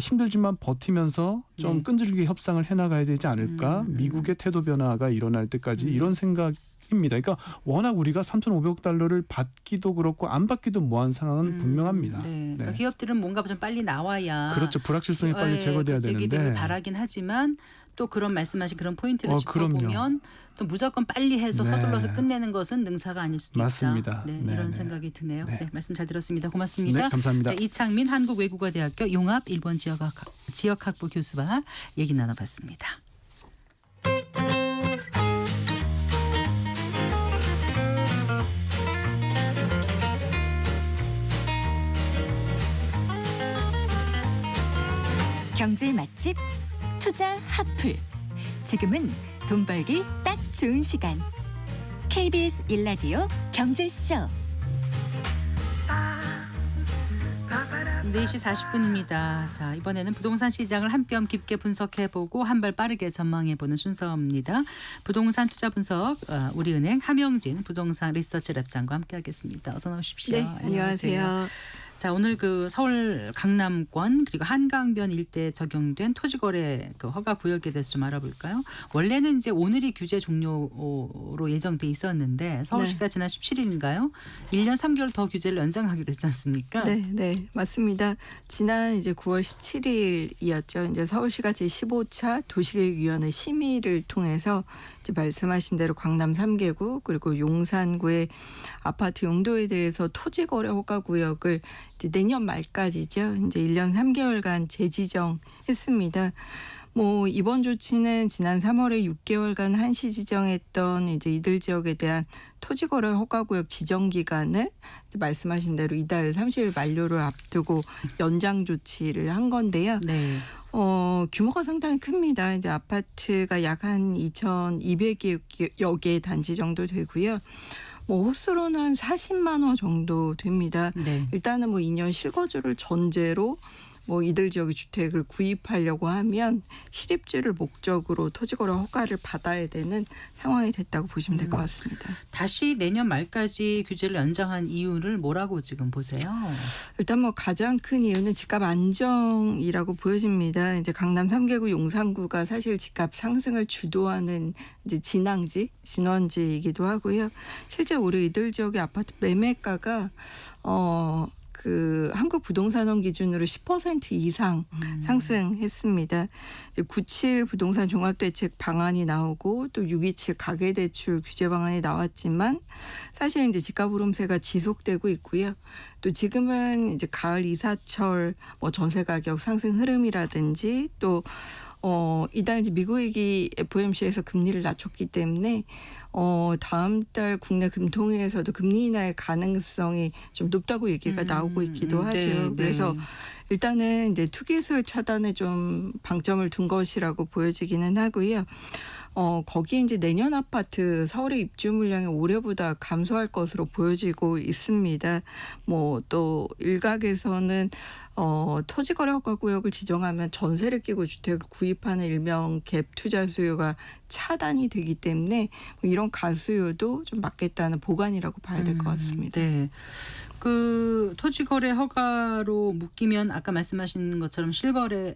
힘들지만 버티면서 좀 끈질기게 협상을 해나가야 되지 않을까. 미국의 태도 변화가 일어날 때까지 이런 생각. 입니다. 그러니까 워낙 우리가 3,500억 달러를 받기도 그렇고 안 받기도 뭐한 상황은 분명합니다. 네. 그러니까 기업들은 뭔가 좀 빨리 나와야 그렇죠. 불확실성이 빨리 제거돼야 되는데. 되기를 바라긴 하지만 또 그런 말씀하신 그런 포인트를 짚어보면 또 무조건 빨리 해서 네. 서둘러서 끝내는 것은 능사가 아닐 수도 맞습니다. 있다. 네, 네, 이런 네. 생각이 드네요. 네. 네, 말씀 잘 들었습니다. 고맙습니다. 네, 감사합니다. 자, 이창민 한국외국어대학교 용합 일본 지역학부 교수와 얘기 나눠봤습니다. 경제 맛집 투자 핫플. 지금은 돈 벌기 딱 좋은 시간. KBS 1라디오 경제쇼. 4시 40분입니다. 자, 이번에는 부동산 시장을 한 뼘 깊게 분석해보고 한 발 빠르게 전망해보는 순서입니다. 부동산 투자 분석 우리은행 함영진 부동산 리서치 랩장과 함께하겠습니다. 어서 나오십시오. 네, 안녕하세요. 자, 오늘 그 서울 강남권 그리고 한강변 일대에 적용된 토지거래 그 허가 구역에 대해서 좀 알아볼까요? 원래는 이제 오늘이 규제 종료로 예정돼 있었는데 서울시가 지난 17일인가요? 1년 3개월 더 규제를 연장하기로 했지 않습니까? 네, 네, 맞습니다. 지난 이제 9월 17일이었죠. 이제 서울시가 제15차 도시계획위원회 심의를 통해서 이제 말씀하신 대로 강남 3개구 그리고 용산구의 아파트 용도에 대해서 토지거래 허가 구역을 이제 내년 말까지죠. 이제 1년 3개월간 재지정했습니다. 뭐 이번 조치는 지난 3월에 6개월간 한시 지정했던 이제 이들 지역에 대한 토지거래 허가구역 지정 기간을 말씀하신 대로 이달 30일 만료를 앞두고 연장 조치를 한 건데요. 네. 규모가 상당히 큽니다. 이제 아파트가 약 한 2,200여 개 단지 정도 되고요. 뭐 호수로는 한 40만 호 정도 됩니다. 네. 일단은 뭐 2년 실거주를 전제로 뭐 이들 지역의 주택을 구입하려고 하면 실입주를 목적으로 토지거래 허가를 받아야 되는 상황이 됐다고 보시면 될 것 같습니다. 다시 내년 말까지 규제를 연장한 이유를 뭐라고 지금 보세요? 일단 뭐 가장 큰 이유는 집값 안정이라고 보여집니다. 이제 강남 3개구 용산구가 사실 집값 상승을 주도하는 이제 진원지이기도 하고요. 실제 올해 이들 지역의 아파트 매매가가 그 한국부동산원 기준으로 10% 이상 상승했습니다. 97 부동산 종합대책 방안이 나오고 또 627 가계대출 규제 방안이 나왔지만 사실 이제 집값 오름세가 지속되고 있고요. 또 지금은 이제 가을 이사철 뭐 전세 가격 상승 흐름이라든지 또 이달 이제 미국이 FOMC에서 금리를 낮췄기 때문에 다음 달 국내 금통위에서도 금리 인하의 가능성이 좀 높다고 얘기가 나오고 있기도 하죠. 네, 네. 그래서 일단은 이제 투기 수요 차단에 좀 방점을 둔 것이라고 보여지기는 하고요. 거기에 이제 내년 아파트 서울의 입주 물량이 올해보다 감소할 것으로 보여지고 있습니다. 뭐 또 일각에서는 토지거래 허가 구역을 지정하면 전세를 끼고 주택을 구입하는 일명 갭 투자 수요가 차단이 되기 때문에 뭐 이런 가수요도 좀 막겠다는 보관이라고 봐야 될 것 같습니다. 네. 그 토지거래 허가로 묶이면 아까 말씀하신 것처럼 실거주를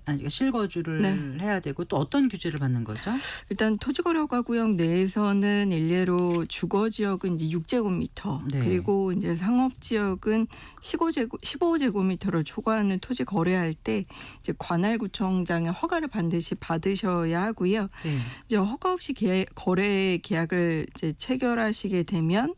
네. 해야 되고 또 어떤 규제를 받는 거죠? 일단 토지거래 허가 구역 내에서는 일례로 주거 지역은 이제 6제곱미터 네. 그리고 이제 상업 지역은 15제곱미터를 초과하는 토지 거래할 때 이제 관할구청장의 허가를 반드시 받으셔야 하고요. 네. 이제 허가 없이 거래 계약을 이제 체결하시게 되면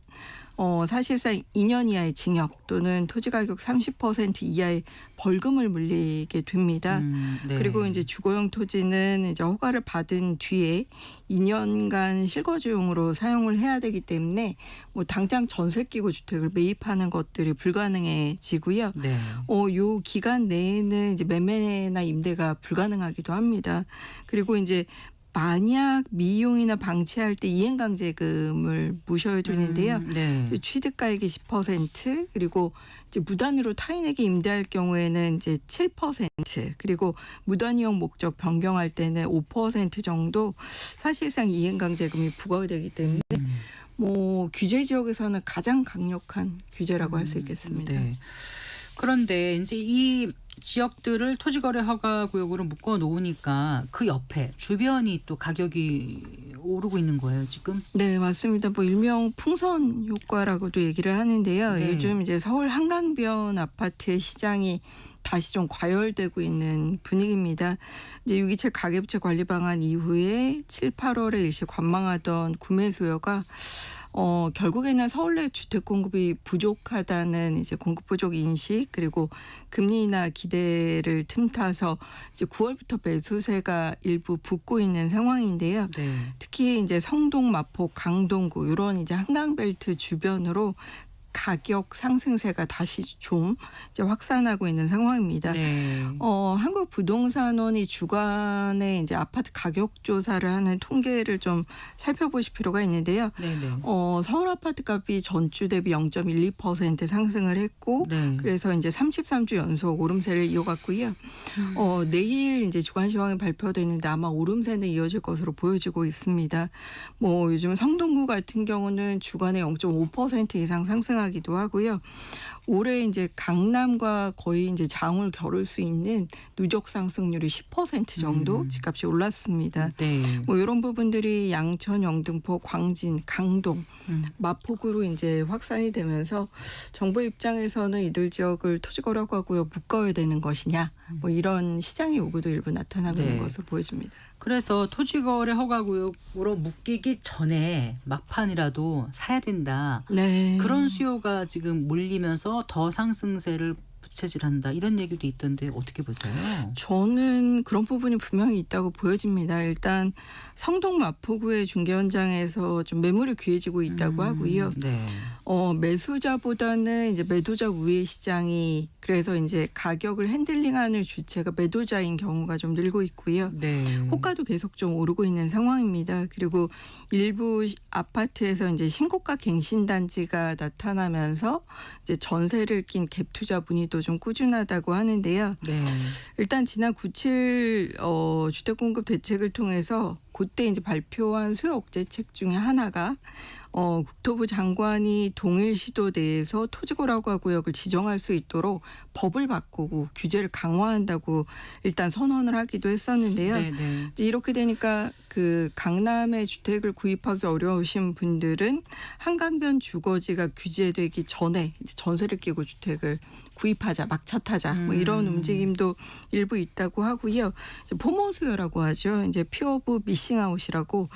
사실상 2년 이하의 징역 또는 토지 가격 30% 이하의 벌금을 물리게 됩니다. 네. 그리고 이제 주거용 토지는 이제 허가를 받은 뒤에 2년간 실거주용으로 사용을 해야 되기 때문에 뭐 당장 전세 끼고 주택을 매입하는 것들이 불가능해지고요. 네. 요 기간 내에는 이제 매매나 임대가 불가능하기도 합니다. 그리고 이제 만약 미이용이나 방치할 때 이행강제금을 무셔야 되는데요. 네. 취득가액의 10% 그리고 이제 무단으로 타인에게 임대할 경우에는 이제 7% 그리고 무단 이용 목적 변경할 때는 5% 정도 사실상 이행강제금이 부과되기 때문에 뭐 규제 지역에서는 가장 강력한 규제라고 할 수 있겠습니다. 네. 그런데 이제 이 지역들을 토지거래 허가 구역으로 묶어 놓으니까 그 옆에 주변이 또 가격이 오르고 있는 거예요, 지금? 네, 맞습니다. 뭐 일명 풍선 효과라고도 얘기를 하는데요. 네. 요즘 이제 서울 한강변 아파트의 시장이 다시 좀 과열되고 있는 분위기입니다. 이제 627 가계부채 관리 방안 이후에 7, 8월에 일시 관망하던 구매 수요가 결국에는 서울 내 주택 공급이 부족하다는 이제 공급 부족 인식 그리고 금리 인하 기대를 틈타서 이제 9월부터 매수세가 일부 붙고 있는 상황인데요. 네. 특히 이제 성동, 마포, 강동구 이런 이제 한강벨트 주변으로 가격 상승세가 다시 좀 이제 확산하고 있는 상황입니다. 네. 한국부동산원이 주간에 이제 아파트 가격 조사를 하는 통계를 좀 살펴보실 필요가 있는데요. 네네. 서울 아파트 값이 전주 대비 0.12% 상승을 했고, 네. 그래서 이제 33주 연속 오름세를 이어갔고요. 내일 이제 주간 시황이 발표되는데 아마 오름세는 이어질 것으로 보여지고 있습니다. 뭐 요즘 성동구 같은 경우는 주간에 0.5% 이상 상승하기도 하고요. 올해 이제 강남과 거의 이제 장을 겨룰 수 있는 누적 상승률이 10% 정도 집값이 올랐습니다. 네. 뭐 이런 부분들이 양천, 영등포, 광진, 강동, 마포구로 이제 확산이 되면서 정부 입장에서는 이들 지역을 토지거래라고 하고요 묶어야 되는 것이냐 뭐 이런 시장의 요구도 일부 나타나고 있는 네. 것으로 보여집니다. 그래서 토지거래 허가구역으로 묶이기 전에 막판이라도 사야 된다. 네. 그런 수요가 지금 몰리면서 더 상승세를 부채질한다. 이런 얘기도 있던데 어떻게 보세요? 저는 그런 부분이 분명히 있다고 보여집니다. 일단 성동 마포구의 중개 현장에서 좀 매물이 귀해지고 있다고 하고요. 네. 매수자보다는 이제 매도자 우회 시장이 그래서 이제 가격을 핸들링하는 주체가 매도자인 경우가 좀 늘고 있고요. 네. 호가도 계속 좀 오르고 있는 상황입니다. 그리고 일부 아파트에서 이제 신고가 갱신단지가 나타나면서 이제 전세를 낀 갭 투자 문의도 좀 꾸준하다고 하는데요. 네. 일단 지난 9.7 주택공급 대책을 통해서 그때 이제 발표한 수요 억제책 중에 하나가 국토부 장관이 동일시도 내에서 토지거래허가 구역을 지정할 수 있도록 법을 바꾸고 규제를 강화한다고 일단 선언을 하기도 했었는데요. 네, 네. 이제 이렇게 되니까 그 강남에 주택을 구입하기 어려우신 분들은 한강변 주거지가 규제되기 전에 이제 전세를 끼고 주택을 구입하자, 막차 타자 뭐 이런 움직임도 일부 있다고 하고요. 포모 수요라고 하죠. 이제 피어브 미싱아웃이라고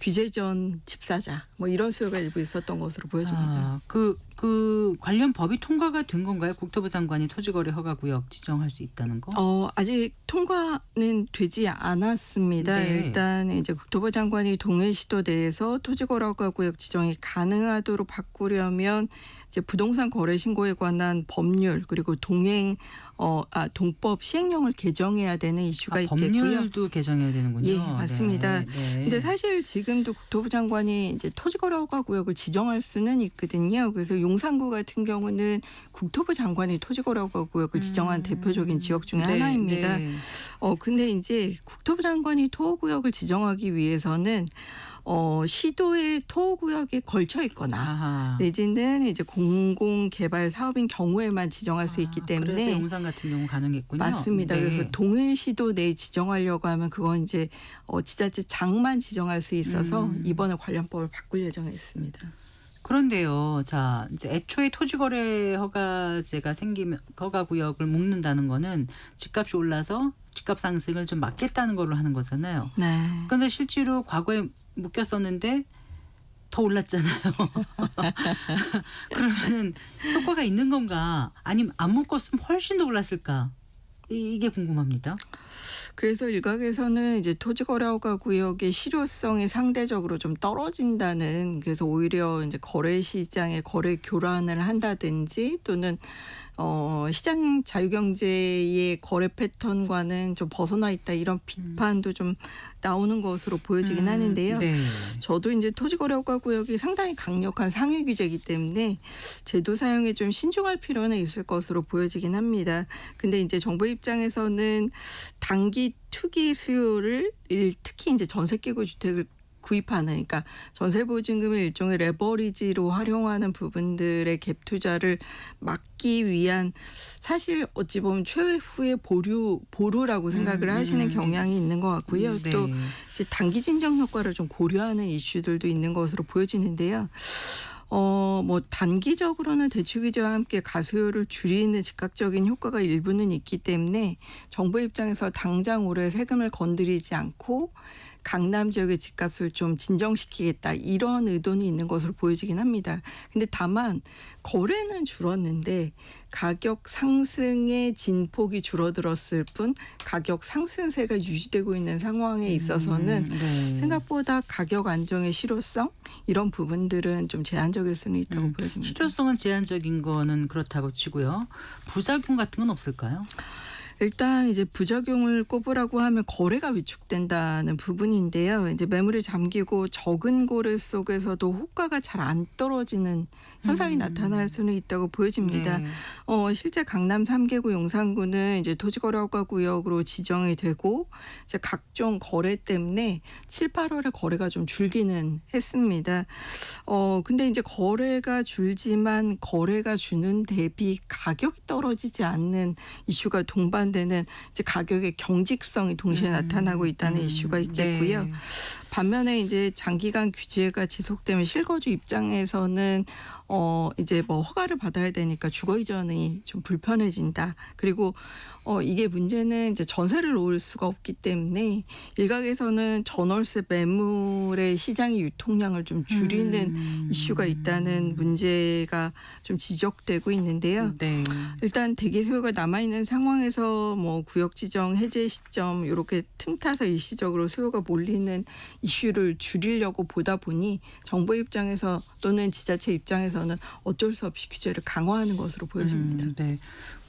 규제 전 집 사자 뭐 이런 수요가 일부 있었던 것으로 보여집니다. 그 관련 법이 통과가 된 건가요? 국토부 장관이 토지거래 허가구역 지정할 수 있다는 거? 아직 통과는 되지 않았습니다. 네. 일단 이제 국토부 장관이 동해시도 내에서 토지거래허가 구역 지정이 가능하도록 바꾸려면 이제 부동산 거래 신고에 관한 법률 그리고 동법 시행령을 개정해야 되는 이슈가 있겠고요. 법률도 개정해야 되는군요. 예, 맞습니다. 네, 네. 근데 사실 지금도 국토부 장관이 이제 토지거래허가 구역을 지정할 수는 있거든요. 그래서 용산구 같은 경우는 국토부 장관이 토지거래허가 구역을 지정한 대표적인 지역 중에 네, 하나입니다. 네. 근데 이제 국토부 장관이 토호구역을 지정하기 위해서는 시도의 토호구역에 걸쳐 있거나 아하. 내지는 이제 공공개발 사업인 경우에만 지정할 수 있기 때문에 그래서 용산 같은 경우 가능했군요. 맞습니다. 네. 그래서 동일시도 내에 지정하려고 하면 그건 이제 지자체 장만 지정할 수 있어서 이번에 관련법을 바꿀 예정에 있습니다. 그런데요, 자 이제 애초에 토지거래 허가제가 생기면 허가구역을 묶는다는 거는 집값이 올라서 집값 상승을 좀 막겠다는 걸로 하는 거잖아요. 네. 그런데 실제로 과거에 묶였었는데 더 올랐잖아요. 그러면 효과가 있는 건가? 아니면 안 묶었으면 훨씬 더 올랐을까? 이게 궁금합니다. 그래서 일각에서는 이제 토지거래허가 구역의 실효성이 상대적으로 좀 떨어진다는 그래서 오히려 이제 거래 시장에 거래 교란을 한다든지 또는 시장 자유경제의 거래 패턴과는 좀 벗어나 있다 이런 비판도 좀 나오는 것으로 보여지긴 하는데요. 네. 저도 이제 토지거래허가 구역이 상당히 강력한 상위 규제이기 때문에 제도 사용에 좀 신중할 필요는 있을 것으로 보여지긴 합니다. 근데 이제 정부 입장에서는 단기 투기 수요를 특히 이제 전세 끼고 주택을 구입하는 그러니까 전세보증금을 일종의 레버리지로 활용하는 부분들의 갭 투자를 막기 위한 사실 어찌 보면 최후의 보루라고 생각을 하시는 경향이 있는 것 같고요. 네. 또 이제 단기 진정 효과를 좀 고려하는 이슈들도 있는 것으로 보여지는데요. 뭐 단기적으로는 대출 규제와 함께 가수요를 줄이는 즉각적인 효과가 일부는 있기 때문에 정부 입장에서 당장 올해 세금을 건드리지 않고 강남 지역의 집값을 좀 진정시키겠다 이런 의도는 있는 것으로 보여지긴 합니다. 근데 다만 거래는 줄었는데 가격 상승의 진폭이 줄어들었을 뿐 가격 상승세가 유지되고 있는 상황에 있어서는 네. 생각보다 가격 안정의 실효성 이런 부분들은 좀 제한적일 수는 있다고 보여집니다. 실효성은 제한적인 거는 그렇다고 치고요. 부작용 같은 건 없을까요? 일단 이제 부작용을 꼽으라고 하면 거래가 위축된다는 부분인데요. 이제 매물이 잠기고 적은 거래 속에서도 호가가 잘 안 떨어지는 현상이 나타날 수는 있다고 보여집니다. 네. 실제 강남 3개구 용산구는 이제 토지거래허가 구역으로 지정이 되고 이제 각종 거래 때문에 7, 8월에 거래가 좀 줄기는 했습니다. 근데 이제 거래가 줄지만 거래가 주는 대비 가격이 떨어지지 않는 이슈가 동반되는 이제 가격의 경직성이 동시에 나타나고 있다는 이슈가 있겠고요. 네. 반면에 이제 장기간 규제가 지속되면 실거주 입장에서는 이제 뭐 허가를 받아야 되니까 주거 이전이 좀 불편해진다. 그리고 이게 문제는 이제 전세를 놓을 수가 없기 때문에 일각에서는 전월세 매물의 시장의 유통량을 좀 줄이는 이슈가 있다는 문제가 좀 지적되고 있는데요. 네. 일단 대기 수요가 남아있는 상황에서 뭐 구역 지정 해제 시점 이렇게 틈타서 일시적으로 수요가 몰리는 이슈를 줄이려고 보다 보니 정부 입장에서 또는 지자체 입장에서는 어쩔 수 없이 규제를 강화하는 것으로 보여집니다. 네.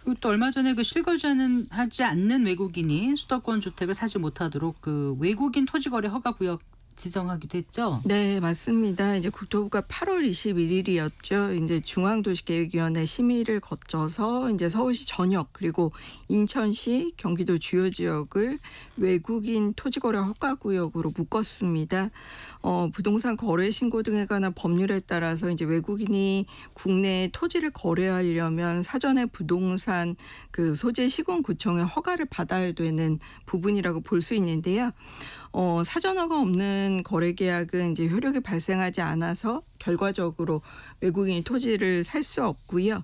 그리고 또 얼마 전에 그 실거주하는 하지 않는 외국인이 수도권 주택을 사지 못하도록 그 외국인 토지거래 허가 구역 지정하기도 했죠. 네, 맞습니다. 이제 국토부가 8월 21일이었죠. 이제 중앙도시계획위원회 심의를 거쳐서 이제 서울시 전역 그리고 인천시, 경기도 주요 지역을 외국인 토지거래 허가구역으로 묶었습니다. 부동산 거래 신고 등에 관한 법률에 따라서 이제 외국인이 국내에 토지를 거래하려면 사전에 부동산 그 소재 시군구청의 허가를 받아야 되는 부분이라고 볼 수 있는데요. 사전 허가 없는 거래 계약은 이제 효력이 발생하지 않아서 결과적으로 외국인이 토지를 살 수 없고요.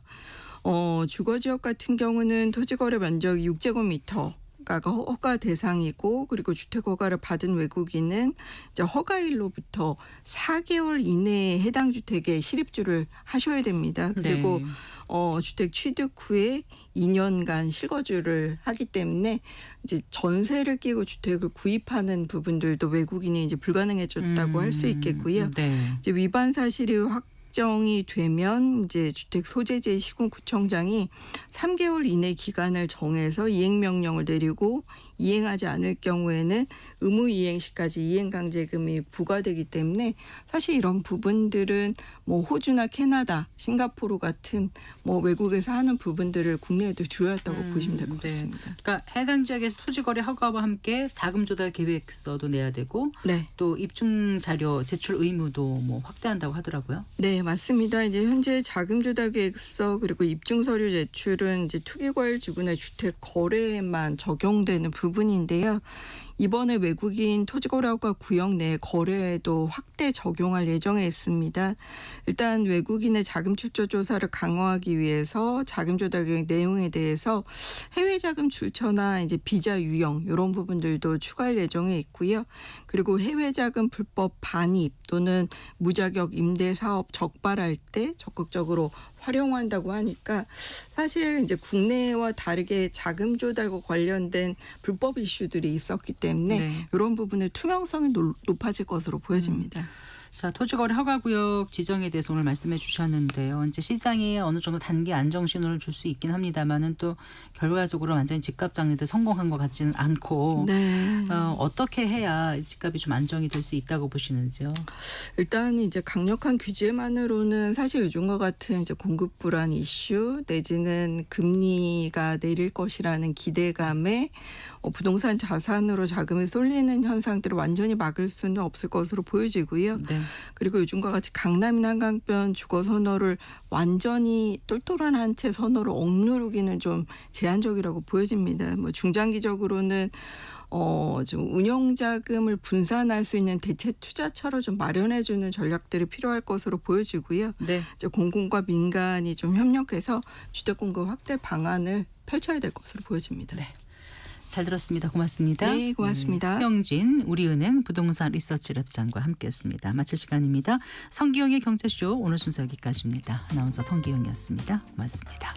주거 지역 같은 경우는 토지 거래 면적이 6제곱미터 가 허가 대상이고 그리고 주택 허가를 받은 외국인은 이제 허가일로부터 4개월 이내에 해당 주택에 실입주를 하셔야 됩니다. 그리고 네. 주택 취득 후에 2년간 실거주를 하기 때문에 이제 전세를 끼고 주택을 구입하는 부분들도 외국인이 이제 불가능해졌다고 할 수 있겠고요. 네. 이제 위반 사실이 확정이 되면 이제 주택 소재지 시군구청장이 3개월 이내 기간을 정해서 이행명령을 내리고 이행하지 않을 경우에는 의무 이행 시까지 이행강제금이 부과되기 때문에 사실 이런 부분들은 뭐 호주나 캐나다, 싱가포르 같은 뭐 외국에서 하는 부분들을 국내에도 들여왔다고 보시면 될 것 네. 같습니다. 그러니까 해당 지역에서 토지거래 허가와 함께 자금 조달 계획서도 내야 되고 네. 또 입증 자료 제출 의무도 뭐 확대한다고 하더라고요. 네, 맞습니다. 이제 현재 자금 조달 계획서 그리고 입증 서류 제출은 이제 투기과열 지분의 주택 거래에만 적용되는 부분인데요. 이번에 외국인 토지거래허가 구역 내 거래에도 확대 적용할 예정에 있습니다. 일단 외국인의 자금 출처 조사를 강화하기 위해서 자금 조달 계획 내용에 대해서 해외 자금 출처나 이제 비자 유형 이런 부분들도 추가할 예정에 있고요. 그리고 해외 자금 불법 반입 또는 무자격 임대 사업 적발할 때 적극적으로 활용한다고 하니까 사실 이제 국내와 다르게 자금 조달과 관련된 불법 이슈들이 있었기 때문에 네. 이런 부분의 투명성이 높아질 것으로 보여집니다. 자, 토지거래 허가구역 지정에 대해서 오늘 말씀해 주셨는데요. 이제 시장에 어느 정도 단기 안정 신호를 줄 수 있긴 합니다만은 또 결과적으로 완전히 집값 장려에 성공한 것 같지는 않고 네. 어떻게 해야 집값이 좀 안정이 될 수 있다고 보시는지요? 일단 이제 강력한 규제만으로는 사실 요즘과 같은 이제 공급 불안 이슈 내지는 금리가 내릴 것이라는 기대감에 부동산 자산으로 자금이 쏠리는 현상들을 완전히 막을 수는 없을 것으로 보여지고요. 네. 그리고 요즘과 같이 강남이나 한강변 주거 선호를 완전히 똘똘한 한 채 선호로 억누르기는 좀 제한적이라고 보여집니다. 뭐 중장기적으로는 좀 운용 자금을 분산할 수 있는 대체 투자처를 좀 마련해주는 전략들이 필요할 것으로 보여지고요. 네. 이제 공공과 민간이 좀 협력해서 주택 공급 확대 방안을 펼쳐야 될 것으로 보여집니다. 네. 잘 들었습니다. 고맙습니다. 네, 고맙습니다. 형진 우리은행 부동산 리서치랩장과 함께했습니다. 마칠 시간입니다. 성기영의 경제쇼 오늘 순서 여기까지입니다. 아나운서 성기영이었습니다. 고맙습니다.